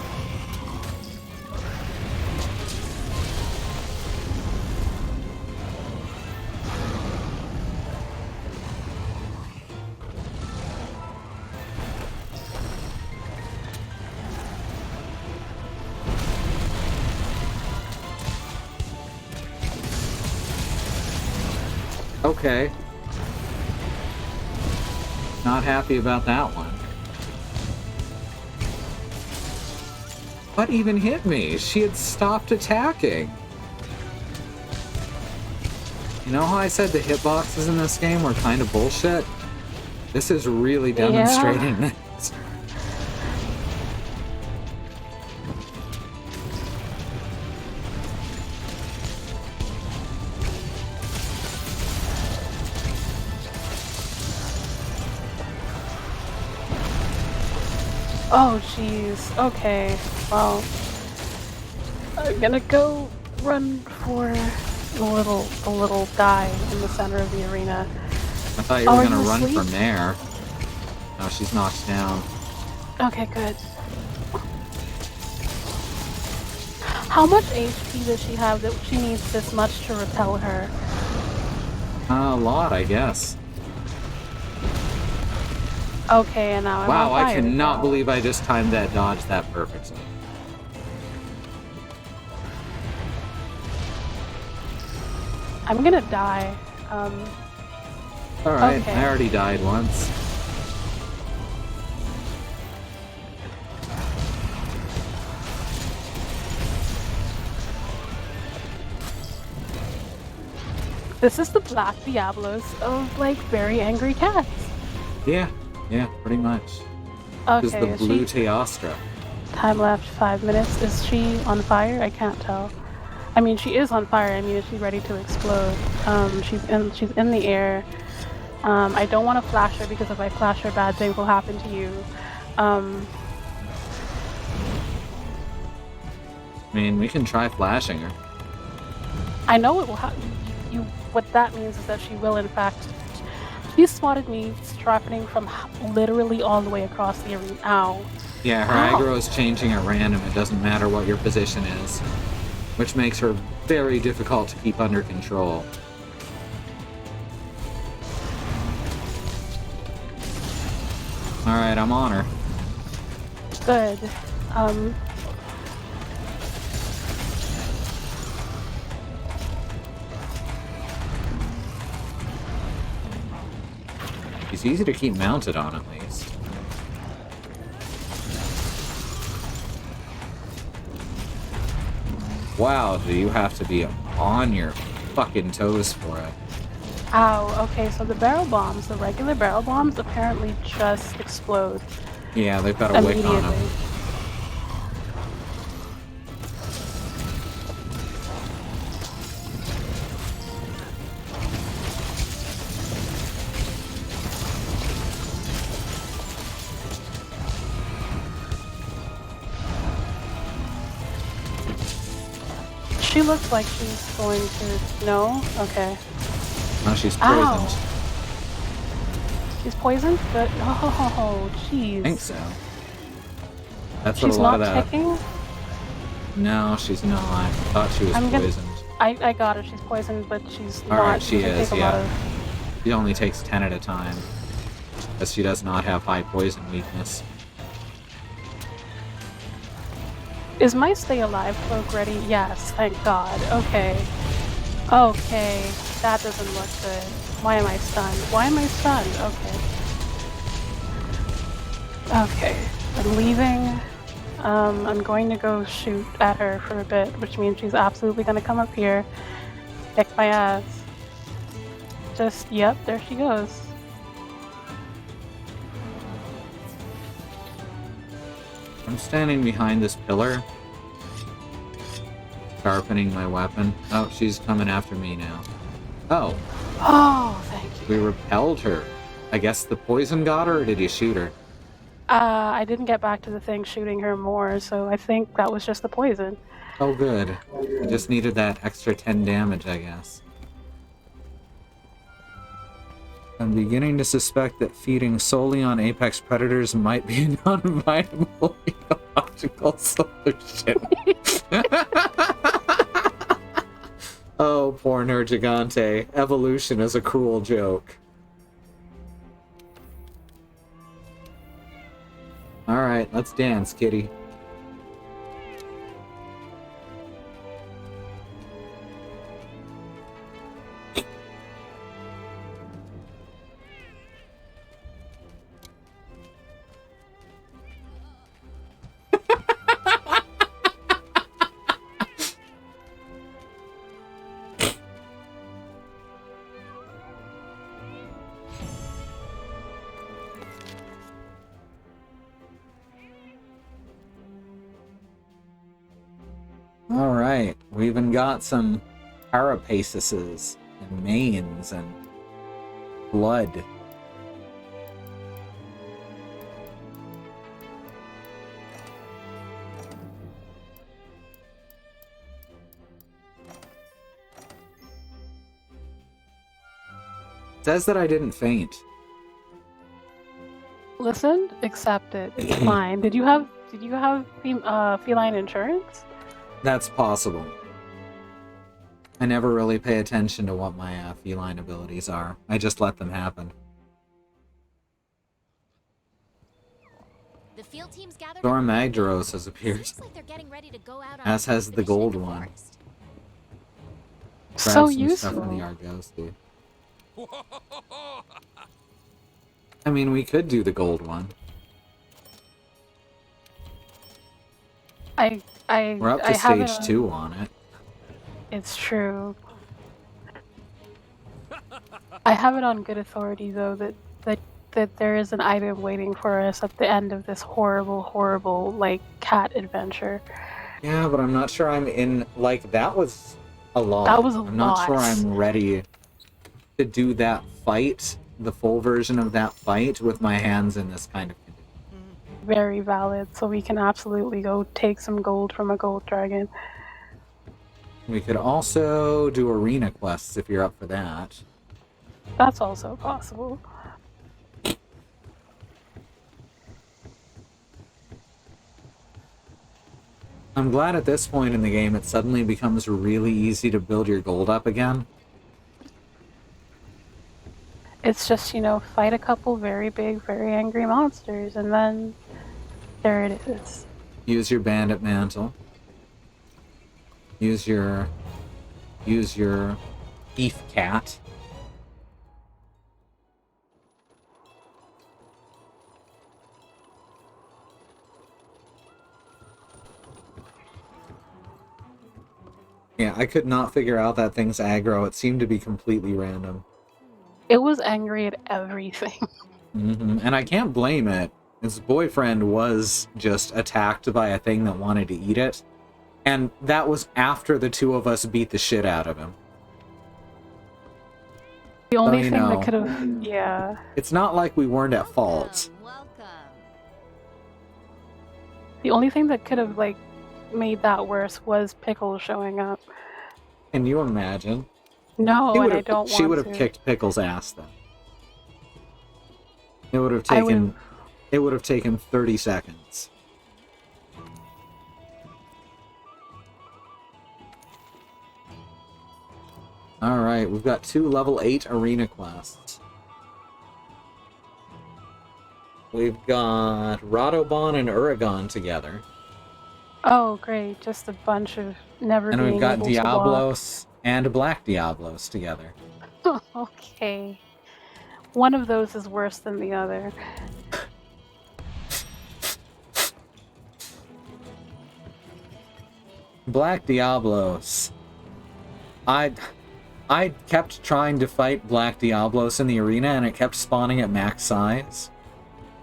Okay. Not happy about that one. What even hit me? She had stopped attacking. You know how I said the hitboxes in this game were kind of bullshit? This is really demonstrating that. Oh, jeez. Okay. Well, I'm gonna go run for the little guy in the center of the arena. I thought you were gonna run asleep? from there. No, she's knocked down. Okay, good. How much HP does she have that she needs this much to repel her? A lot, I guess. Okay, and now I'm Wow, on I fire cannot again. believe I just timed that dodge that perfectly. I'm gonna die. Alright, Okay. I already died once. This is the Black Diablos of, like, very angry cats. Yeah, pretty much. This is Okay, the is blue she... Teostra. Time left 5 minutes. Is she on fire? I can't tell. I mean, she is on fire. I mean, is she ready to explode? She's in the air. I don't want to flash her because if I flash her, bad things will happen to you. I mean, we can try flashing her. I know it will happen. What that means is that she will, in fact. She spotted me sharpening from literally all the way across the arena. Ow. Yeah, her Ow. aggro is changing at random. It doesn't matter what your position is, which makes her very difficult to keep under control. Alright, I'm on her. Good. She's easy to keep mounted on, at least. Wow, do you have to be on your fucking toes for it? Ow. Okay, so the barrel bombs, the regular barrel bombs, apparently just explode Yeah, they've got a wick on immediately. them. She looks like she's going to... No? Okay. No, she's Ow. poisoned. She's poisoned? But... Oh, jeez. I think so. That's She's what a lot not of that. ticking? No, she's not. I thought she was I'm gonna- poisoned. I got her. She's poisoned, but she's not. Alright, she doesn't is, take a lot yeah. of- She only takes 10 at a time. Because she does not have high poison weakness. Is my stay alive cloak ready? Yes, thank God. Okay. Okay. That doesn't look good. Why am I stunned? Why am I stunned? Okay. Okay. I'm leaving. I'm going to go shoot at her for a bit, which means she's absolutely gonna come up here, kick my ass. Just, yep, there she goes. I'm standing behind this pillar, sharpening my weapon. Oh, she's coming after me now. Oh, Oh, thank you. we repelled her. I guess the poison got her, or did you shoot her? I didn't get back to the thing shooting her more, so I think that was just the poison. Oh, good. I just needed that extra 10 damage, I guess. I'm beginning to suspect that feeding solely on apex predators might be a non-viable ecological solution. Oh, poor Nergigante. Evolution is a cruel joke. Alright, let's dance, kitty. We even got some carapaces and manes and blood. Says that I didn't faint. Listen, accept it. It's fine. Did you have feline insurance? That's possible. I never really pay attention to what my feline abilities are. I just let them happen. The field teams gathered. Thor Magdaros has appeared. Looks like they're getting ready to go out on As an has the expedition gold in the one. forest. Grab So some stuff from the useful. Argos, dude. I mean, we could do the gold one. I We're up to I have it stage on- 2 on it. It's true. I have it on good authority though that there is an item waiting for us at the end of this horrible like cat adventure. Yeah, but I'm not sure I'm in... Like, that was a lot. That was a I'm not sure lot. I'm ready to do that fight, the full version of that fight, with my hands in this kind of condition. Very valid. So we can absolutely go take some gold from a gold dragon. We could also do arena quests if you're up for that. That's also possible. I'm glad at this point in the game it suddenly becomes really easy to build your gold up again. It's just, fight a couple very big, very angry monsters, and then there it is. Use your bandit mantle. Use your beef cat. Yeah, I could not figure out that thing's aggro. It seemed to be completely random. It was angry at everything. And I can't blame it. His boyfriend was just attacked by a thing that wanted to eat it. And that was after the two of us beat the shit out of him. The only you thing know. that could have, yeah. It's not like we weren't at fault. Welcome. The only thing that could have, made that worse was Pickle showing up. Can you imagine? No, She and I would've- don't want She would have to. kicked Pickle's ass then. It would have I taken. It would have taken 30 seconds. All right, we've got 2 level 8 arena quests. We've got Radobon and Uragon together, Oh, great. Just a bunch of never and being we've got able to walk. Diablos and Black Diablos together. Okay. One of those is worse than the other. Black Diablos. I kept trying to fight Black Diablos in the arena, and it kept spawning at max size.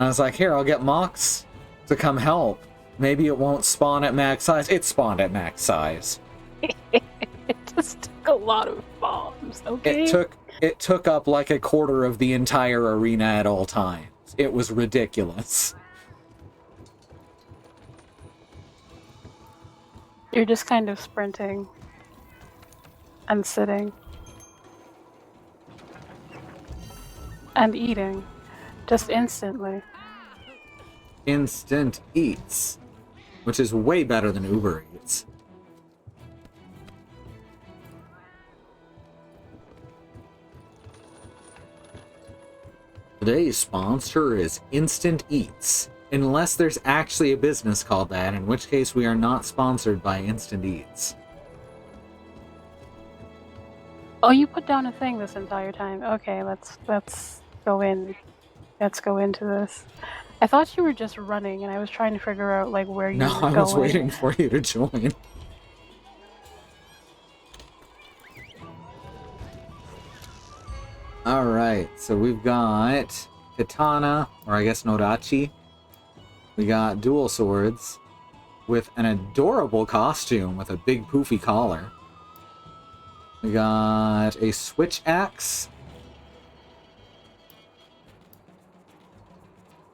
I was like, here, I'll get Mox to come help. Maybe it won't spawn at max size. It spawned at max size. It just took a lot of bombs, okay? It took up like a quarter of the entire arena at all times. It was ridiculous. You're just kind of sprinting and sitting and eating just instantly. Instant Eats, which is way better than Uber Eats. Today's sponsor is Instant Eats. Unless there's actually a business called that, in which case we are not sponsored by Instant Eats. Oh, you put down a thing this entire time. Okay, let's go in. Let's go into this. I thought you were just running, and I was trying to figure out where you No, were I going. was waiting for you to join. Alright, so we've got Katana, or I guess Nodachi. We got dual swords. with an adorable costume with a big poofy collar. We got a switch axe.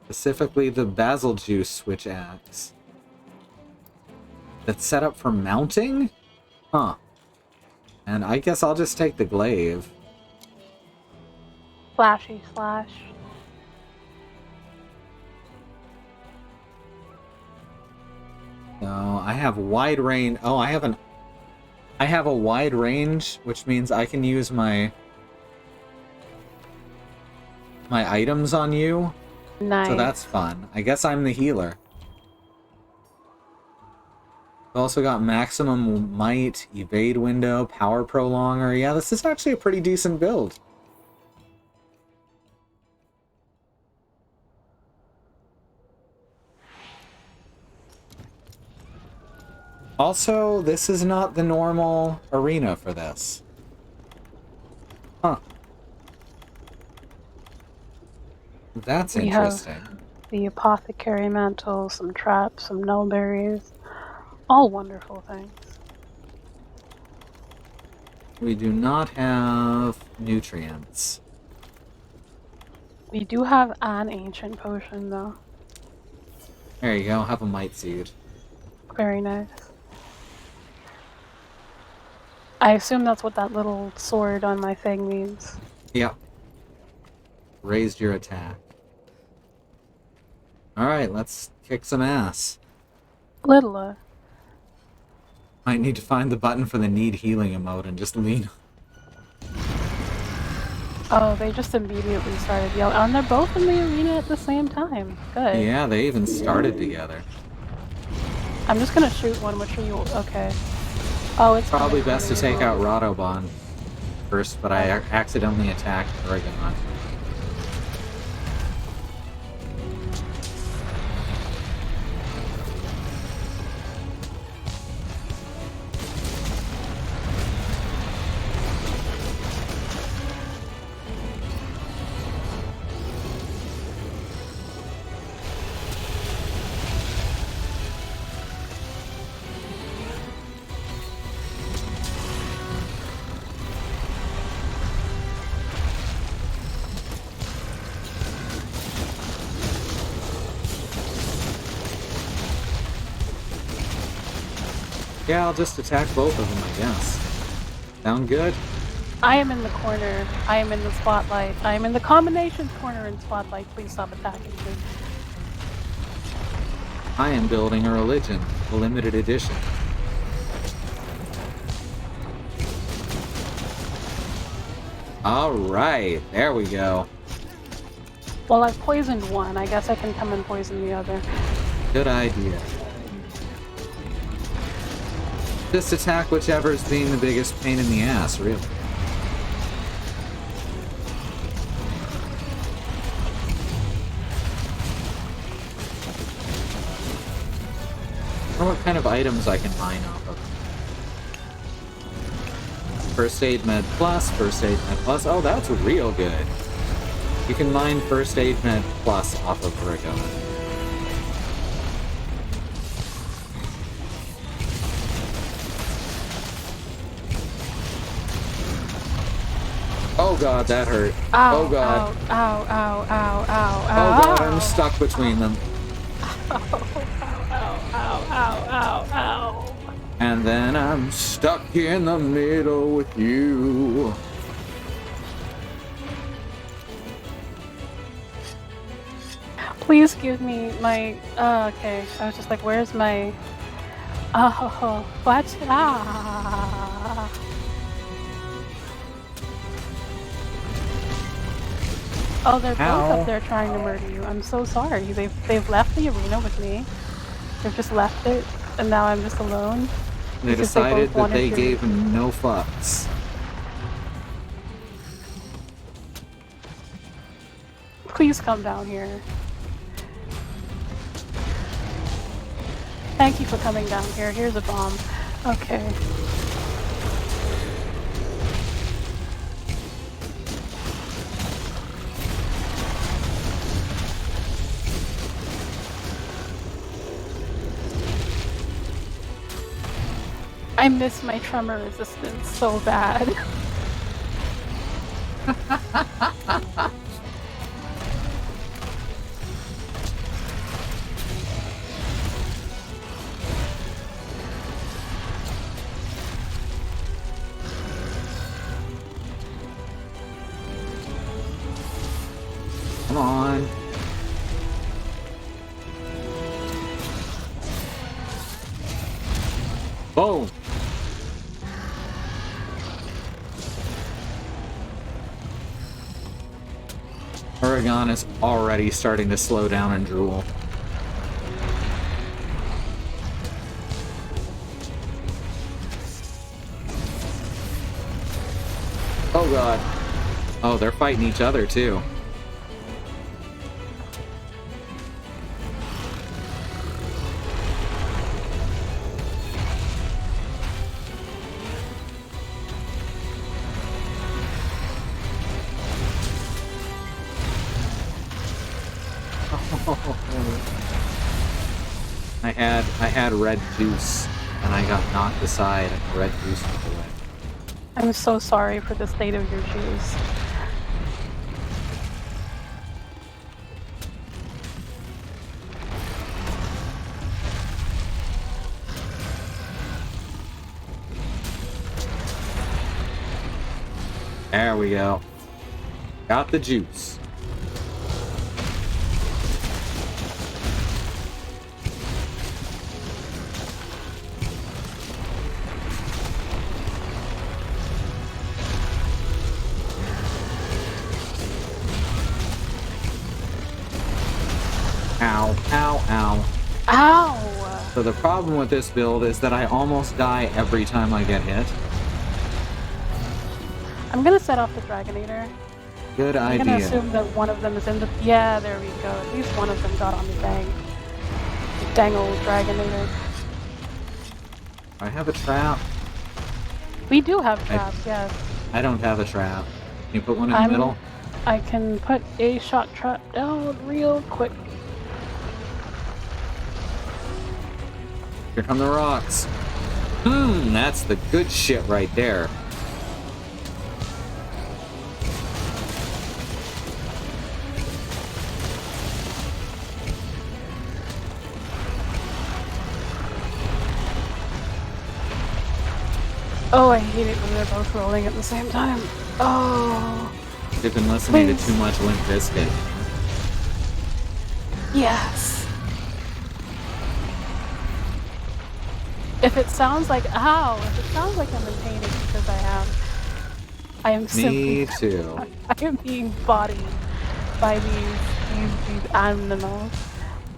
Specifically the basil juice switch axe. That's set up for mounting? Huh. And I guess I'll just take the glaive. Flashy slash. So I have wide range. Oh, I have a wide range, which means I can use my items on you. Nice. So that's fun. I guess I'm the healer. We've also got maximum might, evade window, power prolonger. Yeah, this is actually a pretty decent build. Also, this is not the normal arena for this. Huh. That's interesting. Have the apothecary mantle, some traps, some nullberries. All wonderful things. We do not have nutrients. We do have an ancient potion, though. There you go, have a might seed. Very nice. I assume that's what that little sword on my thing means. Yep. Raised your attack. Alright, let's kick some ass. Little. Might need to find the button for the need healing emote and just lean. Oh, they just immediately started yelling. And they're both in the arena at the same time. Good. Yeah, they even started together. I'm just gonna shoot one. Which are you? Okay. Oh, it's Probably best to take out Radobon first, but I accidentally attacked Oregon. Yeah, I'll just attack both of them, I guess. Sound good? I am in the corner. I am in the spotlight. I am in the combinations corner and spotlight. Please stop attacking me. I am building a religion, a limited edition. Alright, there we go. Well, I've poisoned one. I guess I can come and poison the other. Good idea. Just attack whichever's being the biggest pain in the ass, really. I wonder what kind of items I can mine off of. First aid med plus, first aid med plus. Oh, that's real good. You can mine first aid med plus off of Rico. Oh god, that hurt. Ow, Oh god. Ow, ow, ow, ow, ow, Oh god, ow. I'm stuck between them. Ow. And then I'm stuck in the middle with you. Please give me my. Okay. I was just like, where's my. Oh, what? Ah. Oh, they're both Ow. up there trying to murder you. I'm so sorry. They've left the arena with me. They've just left it, and now I'm just alone. They Because decided both that wanted they to- gave no fucks. Please come down here. Thank you for coming down here. Here's a bomb. Okay. I miss my tremor resistance so bad. Come on. Boom. Oregon is already starting to slow down and drool. Oh god. Oh, they're fighting each other too. I had red juice and I got knocked aside and the red juice went away. I'm so sorry for the state of your juice. There we go. Got the juice. Ow, ow, ow. Ow! So the problem with this build is that I almost die every time I get hit. I'm gonna set off the Dragonator. Good I'm idea. gonna assume that one of them is in the... Yeah, there we go. At least one of them got on the dang old Dragonator. I have a trap. We do have traps, yes. I don't have a trap. Can you put one in the middle? I can put a shot trap down real quick. Here come the rocks. That's the good shit right there. Oh, I hate it when they're both rolling at the same time. Oh. You've been listening Please. to too much Limp Bizkit. Yes. If it sounds like if it sounds like I'm in pain, it's because I am Me simply too. I am being bodied by these animals.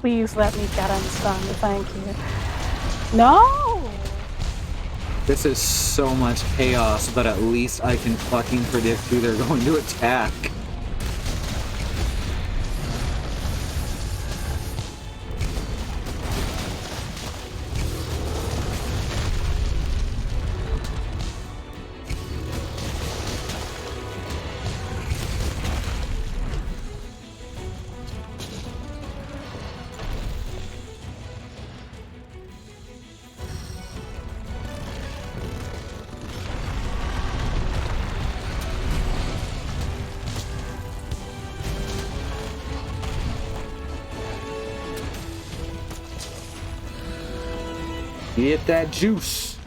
Please let me get unstunned, thank you. No! This is so much chaos, but at least I can fucking predict who they're going to attack. Get that juice.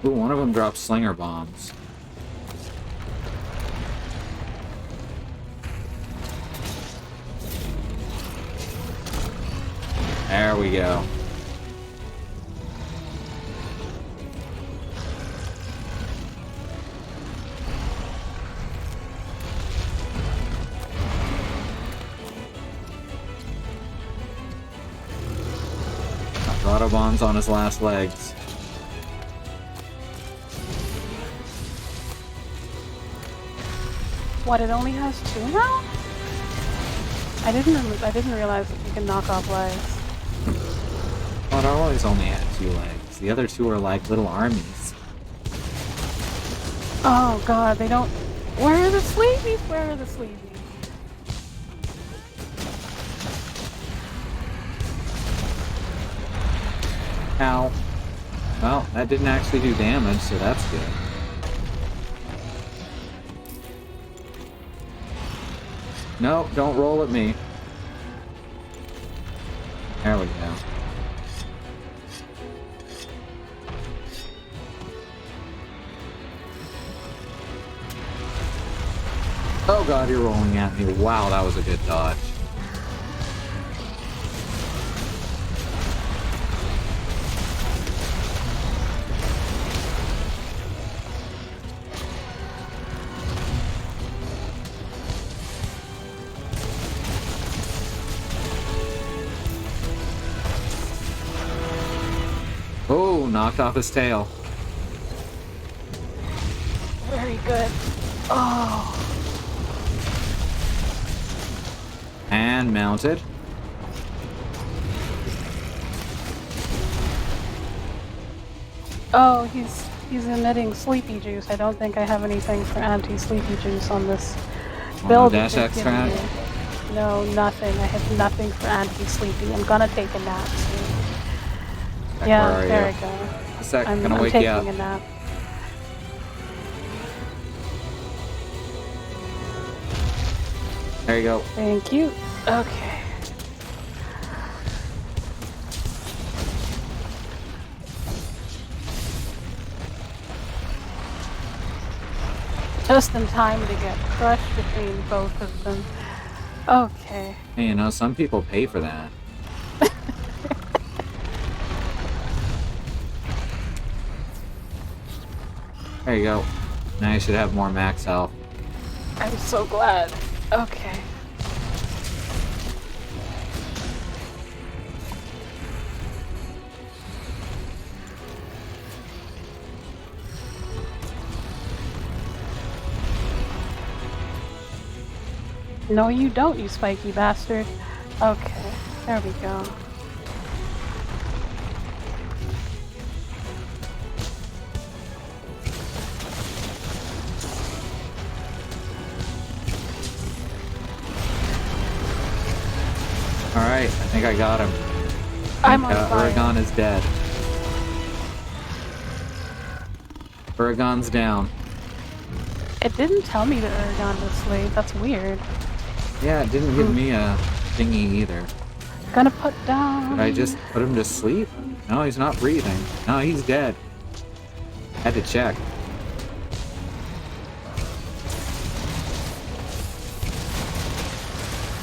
Ooh, one of them dropped slinger bombs. There we go. Autobahns on his last legs. What, it only has 2 now? I didn't realize that you can knock off legs. Well, it always only had 2 legs. The other 2 are like little armies. Oh god, they don't... Where are the sleeveys? Where are the sleeveys? Ow. Well, that didn't actually do damage, so that's good. No, don't roll at me. There we go. Oh god, you're rolling at me. Wow, that was a good dodge. Oh, knocked off his tail. Very good. Oh. And mounted. Oh, he's emitting sleepy juice. I don't think I have anything for anti-sleepy juice on this build. Dash that they've given extract? me. No, nothing. I have nothing for anti-sleepy. I'm gonna take a nap soon. Heck, Yeah, where are there you? we go. A sec, I'm gonna wake taking you up. a nap. There you go. Thank you. Okay. Just in time to get crushed between both of them. Okay. Hey, you know, some people pay for that. There you go. Now you should have more max health. I'm so glad. Okay. No, you don't, you spiky bastard. Okay, there we go. Alright, I think I got him. I'm on fire. Uragon is dead. Uragon's down. It didn't tell me that Uragon was asleep. That's weird. Yeah, it didn't give me a thingy either. Gonna put down. Did I just put him to sleep? No, he's not breathing. No, he's dead. Had to check.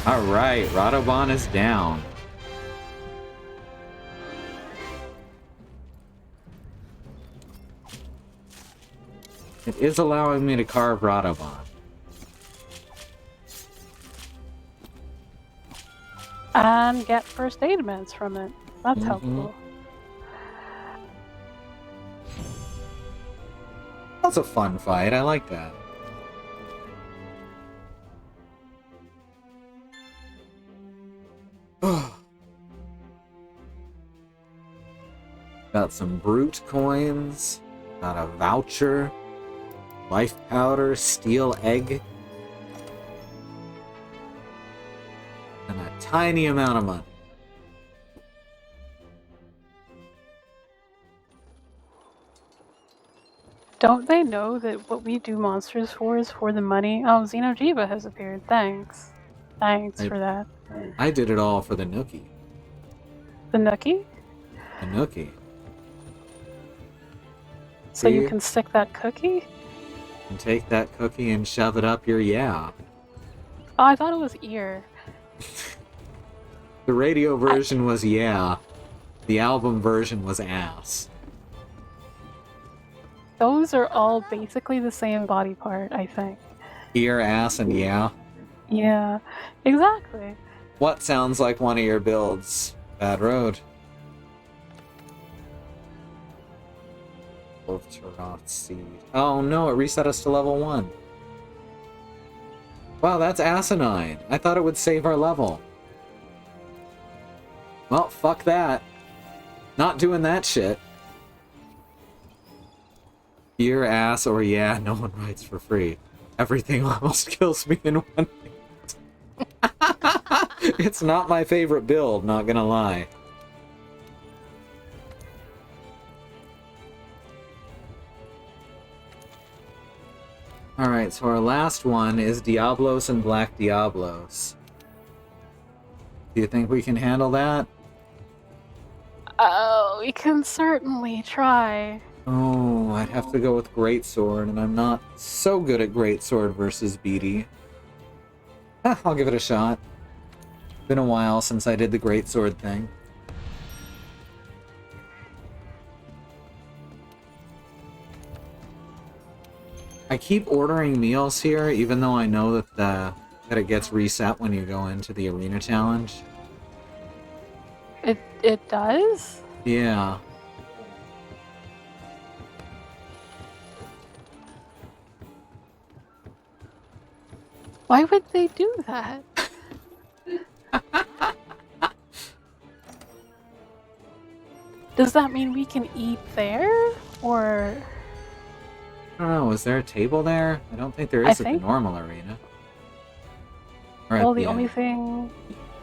Alright, Radobon is down. It is allowing me to carve Radobon. And get first aid meds from it. That's helpful. That's a fun fight. I like that. Got some brute coins. Got a voucher. Life powder. Steel egg. And a tiny amount of money. Don't they know that what we do monsters for is for the money? Oh, Xenojiva has appeared. Thanks. Thanks for that. I did it all for the Nookie. The Nookie? The Nookie. So you See? can stick that cookie? And take that cookie and shove it up your yeah. Oh, I thought it was ear. The radio version was yeah. The album version was ass. Those are all basically the same body part, I think. Ear, ass, and yeah. Yeah, exactly. What sounds like one of your builds? Bad Road. Of Turot Seed. Oh no, it reset us to level 1. Wow, that's asinine. I thought it would save our level. Well, fuck that. Not doing that shit. Ear, ass, or yeah, no one writes for free. Everything almost kills me in one hit. It's not my favorite build, not gonna lie. Alright, so our last one is Diablos and Black Diablos. Do you think we can handle that? Oh, we can certainly try. Oh, I'd have to go with Greatsword, and I'm not so good at Greatsword versus Beatty. I'll give it a shot. Been a while since I did the Greatsword thing. I keep ordering meals here, even though I know that it gets reset when you go into the arena challenge. It does? Yeah. Why would they do that? Does that mean we can eat there? Or... I don't know, is there a table there? I don't think there I is at the think- normal arena. Or at Well, the only thing...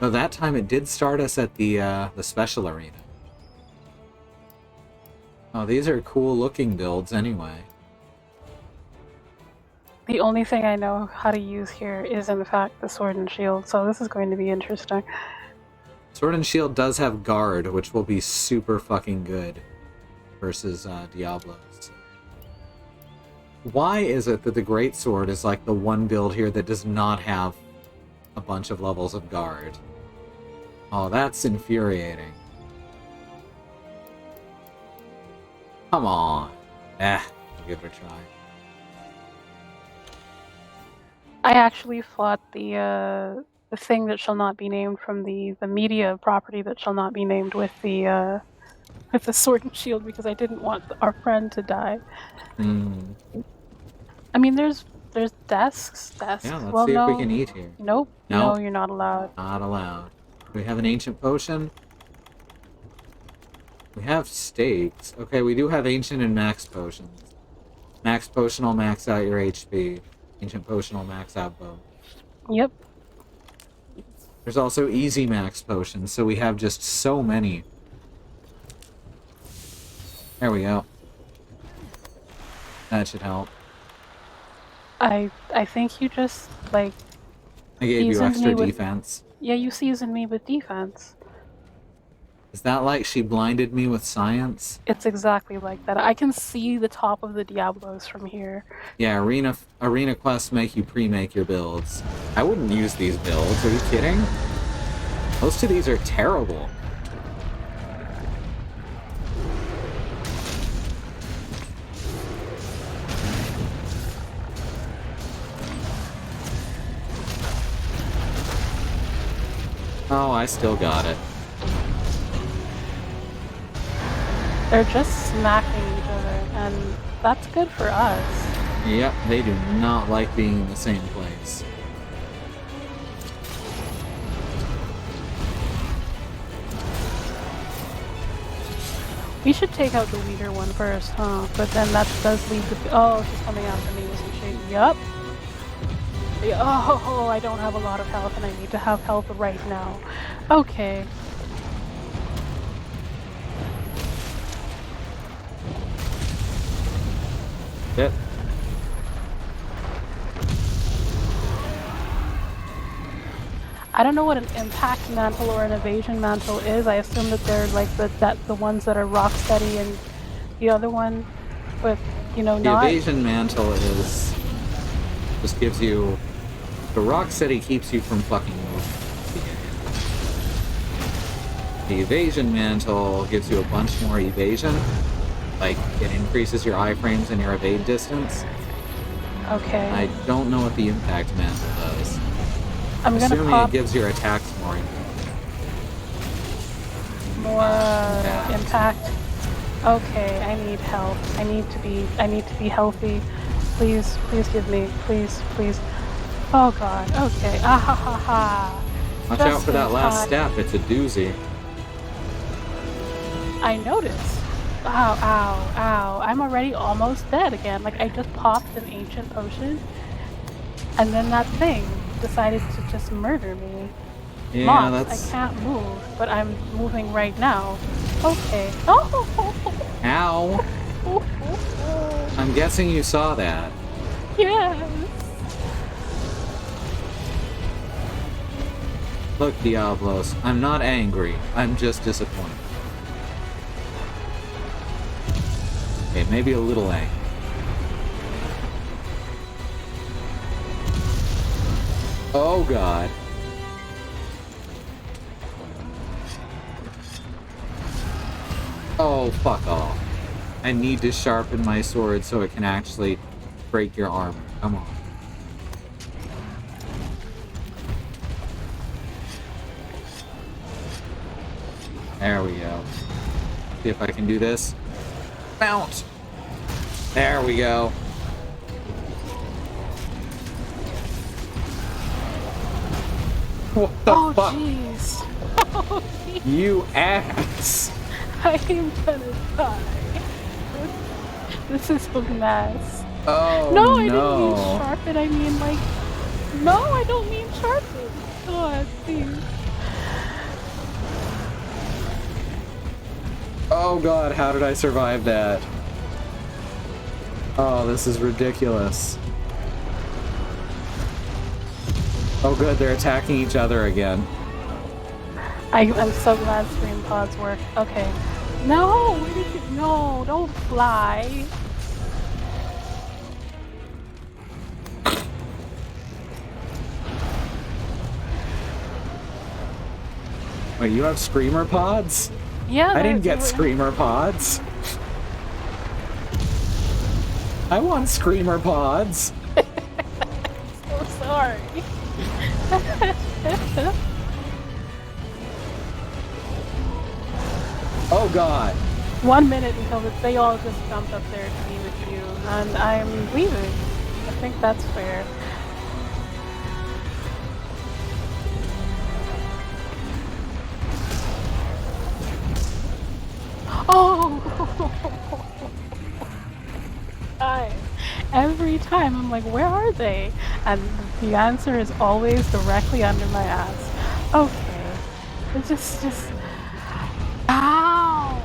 No, that time it did start us at the special arena. Oh, these are cool looking builds anyway. The only thing I know how to use here is, in fact, the sword and shield, so this is going to be interesting. Sword and Shield does have guard, which will be super fucking good versus Diablos. Why is it that the Greatsword is like the one build here that does not have a bunch of levels of guard? Oh, that's infuriating. Come on. I'll give it a try. I actually fought the thing that shall not be named from the media property that shall not be named with the sword and shield because I didn't want our friend to die. Hmm. I mean, there's desks. Yeah, let's well, see no. if we can eat here. Nope. No? No, you're not allowed. Not allowed. We have an ancient potion. We have steaks. Okay, we do have ancient and max potions. Max potion will max out your HP. Ancient potion will max out both. Yep. There's also easy max potions, so we have just so many. There we go. That should help. I think you just, like... I gave you seasoned extra me with- defense. Yeah, you seasoned me with defense. Is that like she blinded me with science? It's exactly like that. I can see the top of the Diablos from here. Yeah, arena quests make you pre-make your builds. I wouldn't use these builds, are you kidding? Most of these are terrible. Oh, I still got it. They're just smacking each other, and that's good for us. Yep, they do not like being in the same place. We should take out the weaker one first, huh? But then that does leave the... Oh, she's coming after me, isn't she? Yup. Oh, I don't have a lot of health, and I need to have health right now. Okay. Yep. I don't know what an impact mantle or an evasion mantle is. I assume that they're like the ones that are rock steady, and the other one with, you know, The not... evasion mantle is... just gives you... The rock steady keeps you from fucking moving. The evasion mantle gives you a bunch more evasion. Like, it increases your iframes and your evade distance. Okay. I don't know what the impact mantle does. I'm gonna Assuming pop it gives your attacks more. more impact. Okay, I need help. I need to be healthy. Please give me. Please. Oh god. Okay. Ah ha ha ha. Watch Just out for that in last time. step, it's a doozy. I noticed. Ow. I'm already almost dead again. Like, I just popped an ancient potion, and then that thing decided to just murder me. Yeah, Mox, that's... I can't move, but I'm moving right now. Okay. Oh! Ow! I'm guessing you saw that. Yes. Look, Diablos, I'm not angry. I'm just disappointed. Okay, maybe a little angry. Oh god. Oh, fuck off. I need to sharpen my sword so it can actually break your armor. Come on. There we go. See if I can do this. Mount! There we go. What the fuck? Jeez. Oh, jeez. You ass! I am gonna die. This is a mess. Oh no, I didn't mean sharpen. I mean like, no, I don't mean sharpen. God, please. Oh god, how did I survive that? Oh, this is ridiculous. Oh good, they're attacking each other again. I'm so glad stream pods work. Okay. No, where did you? No, don't fly. Wait, you have screamer pods? Yeah. I didn't get screamer pods. I want screamer pods. So sorry. Oh god. 1 minute until they all just jumped up there to be with you, and I'm leaving. I think that's fair. Oh! Every time I'm like, where are they? And the answer is always directly under my ass. Okay. It's just... Ow!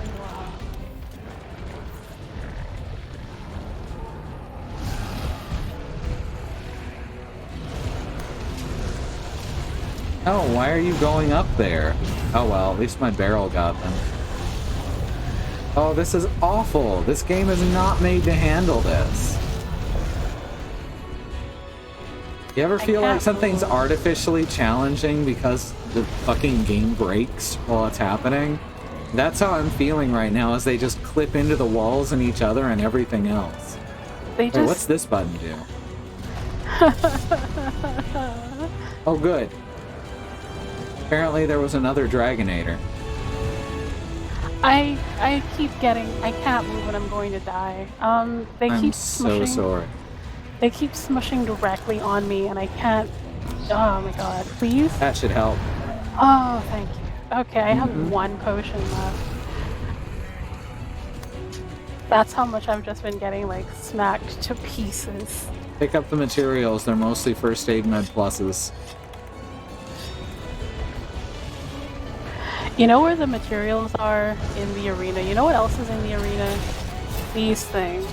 Oh, why are you going up there? Oh well, at least my barrel got them. Oh, this is awful. This game is not made to handle this. You ever feel like something's artificially challenging because the fucking game breaks while it's happening? That's how I'm feeling right now, as they just clip into the walls and each other and everything else. Wait, what's this button do? Oh, good. Apparently there was another Dragonator. I keep getting... I can't move when I'm going to die. They keep smushing... I'm so sorry. They keep smushing directly on me, and I can't... Oh my god, please? That should help. Oh, thank you. Okay, I have one potion left. That's how much I've just been getting, like, smacked to pieces. Pick up the materials. They're mostly first aid med pluses. You know where the materials are in the arena? You know what else is in the arena? These things.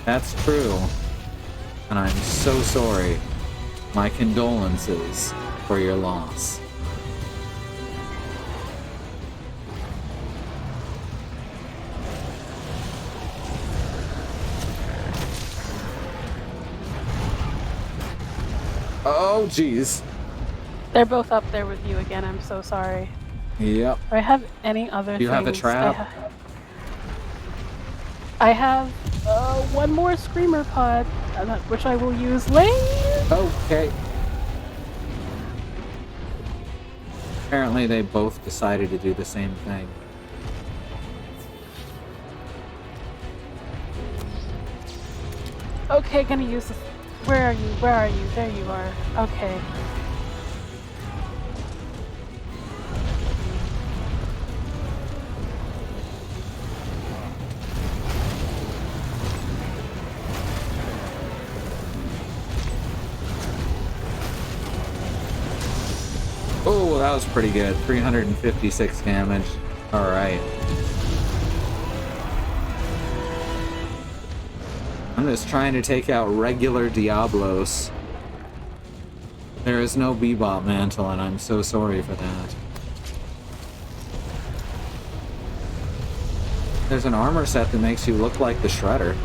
That's true. And I'm so sorry. My condolences for your loss. Oh, jeez. They're both up there with you again. I'm so sorry. Yep. Do I have any other Do you have a trap? I have one more screamer pod, which I will use later. Okay. Apparently they both decided to do the same thing. Okay, gonna use this. Where are you? Where are you? There you are. Okay. Oh, that was pretty good. 356 damage. Alright. I'm just trying to take out regular Diablos. There is no Bebop mantle, and I'm so sorry for that. There's an armor set that makes you look like the Shredder.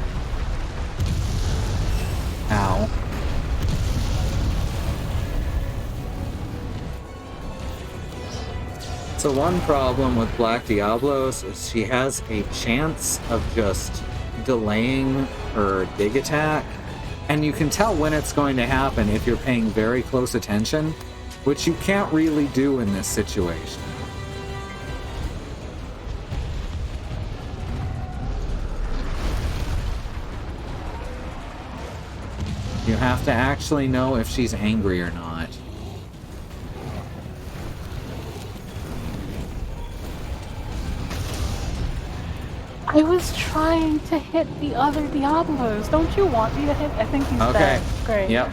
Ow. So one problem with Black Diablos is she has a chance of just delaying her dig attack, and you can tell when it's going to happen if you're paying very close attention, which you can't really do in this situation. You have to actually know if she's angry or not. I was trying to hit the other Diablos. Don't you want me to hit? I think he's dead. Great. Yep.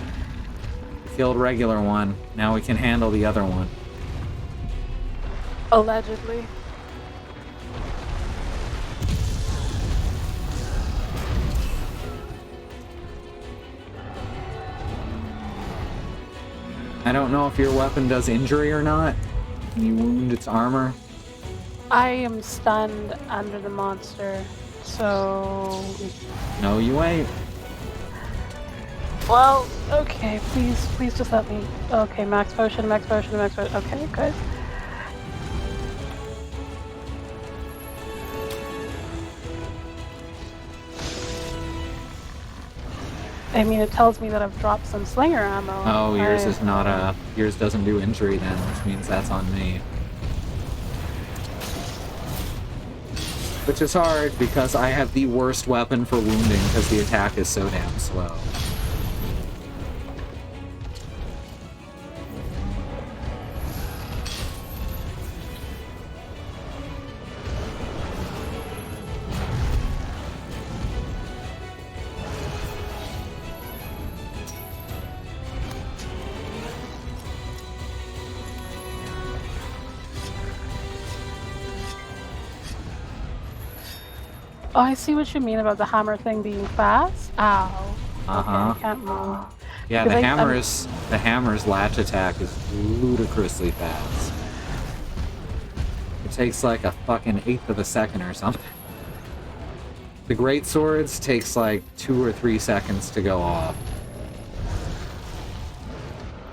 Killed regular one. Now we can handle the other one. Allegedly. I don't know if your weapon does injury or not. Can you wound its armor? I am stunned under the monster, so... No, you ain't. Well, okay, please just let me... Okay, max potion, max potion, max potion. Okay, good. I mean, it tells me that I've dropped some slinger ammo. Oh, yours is not a... Yours doesn't do injury then, which means that's on me. Which is hard, because I have the worst weapon for wounding, because the attack is so damn slow. Oh, I see what you mean about the hammer thing being fast. Ow. Uh-huh. Okay, I can't move. Yeah, Because the hammer's latch attack is ludicrously fast. It takes like a fucking eighth of a second or something. The great swords takes like 2 or 3 seconds to go off.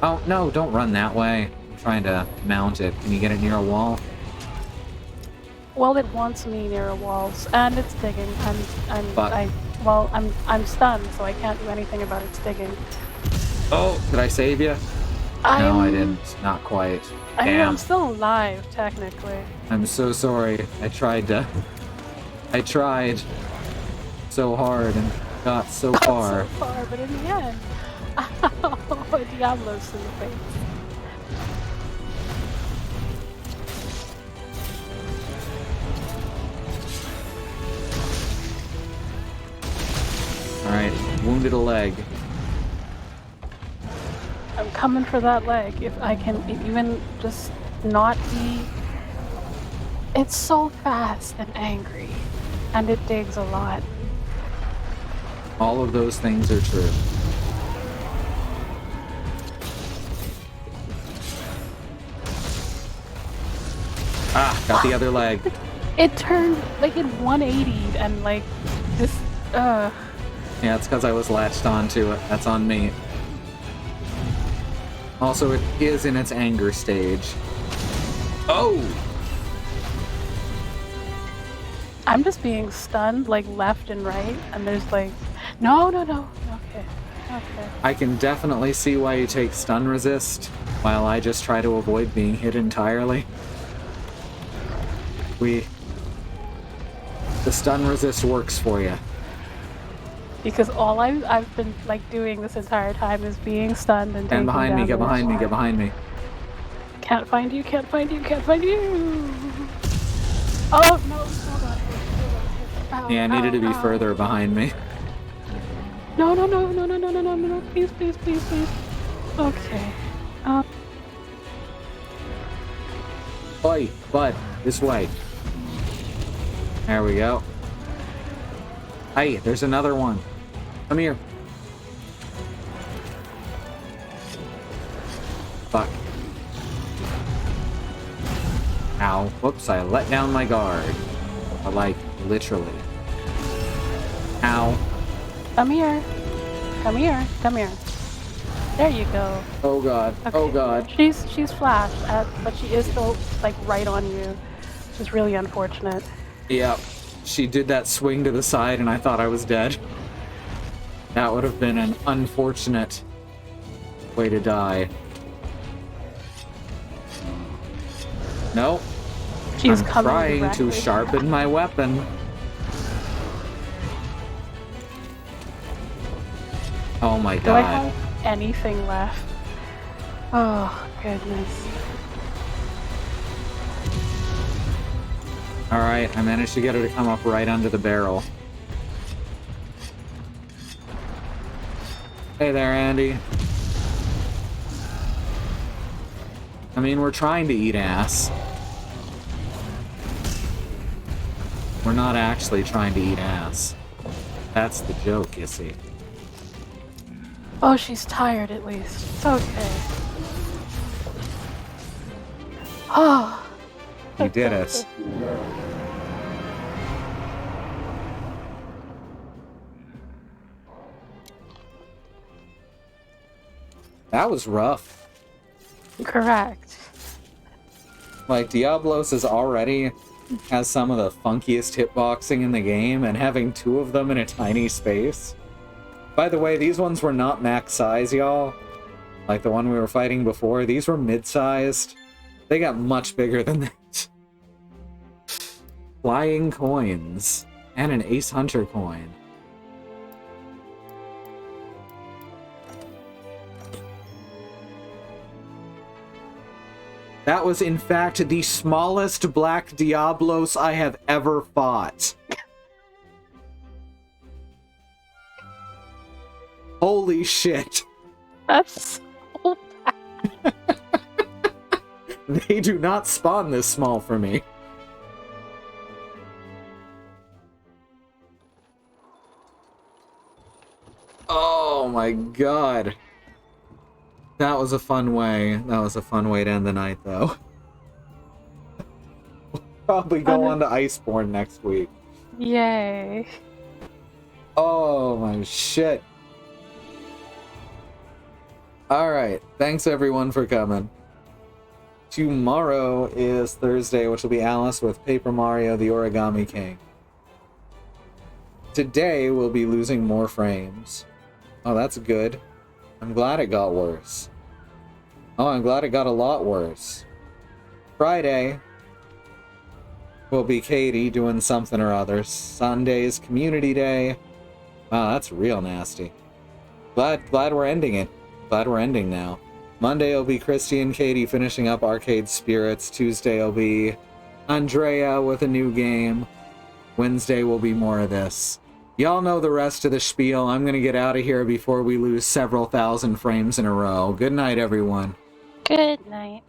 Oh, no, don't run that way. I'm trying to mount it. Can you get it near a wall? Well, it wants me near walls, and it's digging. But- I'm stunned, so I can't do anything about its digging. Oh, did I save you? No, I didn't. Not quite. I mean, Damn. I'm still alive, technically. I'm so sorry. I tried so hard and got so far. So far, but in the end, ow, Diablos in the face. Alright, wounded a leg. I'm coming for that leg. If I can even just not be... It's so fast and angry, and it digs a lot. All of those things are true. Ah, got the other leg. It turned, like, it 180'd and, like, this, Yeah, it's because I was latched onto it. That's on me. Also, it is in its anger stage. Oh! I'm just being stunned, like, left and right, and there's, like, no. Okay. I can definitely see why you take stun resist, while I just try to avoid being hit entirely. The stun resist works for you. Because all I've been, like, doing this entire time is being stunned and taking And behind me, get damage. behind me, get behind me. Can't find you. Oh, no, hold on. Ow, Yeah, I needed to be ow. further behind me. No, please. Okay. Oi, bud, this way. There we go. Hey, there's another one. Come here. Fuck. Ow. Whoops, I let down my guard. But, like, literally. Ow. Come here. Come here. Come here. There you go. Oh god. Okay. Oh god. She's flashed, but she is still, like, right on you. Which is really unfortunate. Yep. She did that swing to the side and I thought I was dead. That would have been an unfortunate way to die. Nope. She's I'm coming trying directly. to sharpen my weapon. Oh my Do I god. have anything left? Oh, goodness. Alright, I managed to get her to come up right under the barrel. Hey there, Andy. I mean, we're trying to eat ass. We're not actually trying to eat ass. That's the joke, you see. Oh, she's tired at least. It's okay. Oh. You did it. That was rough. Correct. Like, Diablos is already has some of the funkiest hitboxing in the game, and having two of them in a tiny space. By the way, these ones were not max size, y'all. Like the one we were fighting before, these were mid-sized. They got much bigger than that. Flying coins. And an Ace Hunter coin. That was, in fact, the smallest Black Diablos I have ever fought. Holy shit. That's so bad. They do not spawn this small for me. Oh my god. That was a fun way. That was a fun way to end the night, though. We'll probably go on to Iceborne next week. Yay. Oh my shit. Alright, thanks everyone for coming. Tomorrow is Thursday, which will be Alice with Paper Mario the Origami King. Today we'll be losing more frames. Oh, that's good. I'm glad it got worse. Oh, I'm glad it got a lot worse. Friday will be Katie doing something or other. Sunday's Community Day. Wow, that's real nasty. Glad we're ending it. Glad we're ending now. Monday will be Christy and Katie finishing up Arcade Spirits. Tuesday will be Andrea with a new game. Wednesday will be more of this. Y'all know the rest of the spiel. I'm gonna get out of here before we lose several thousand frames in a row. Good night, everyone. Good night.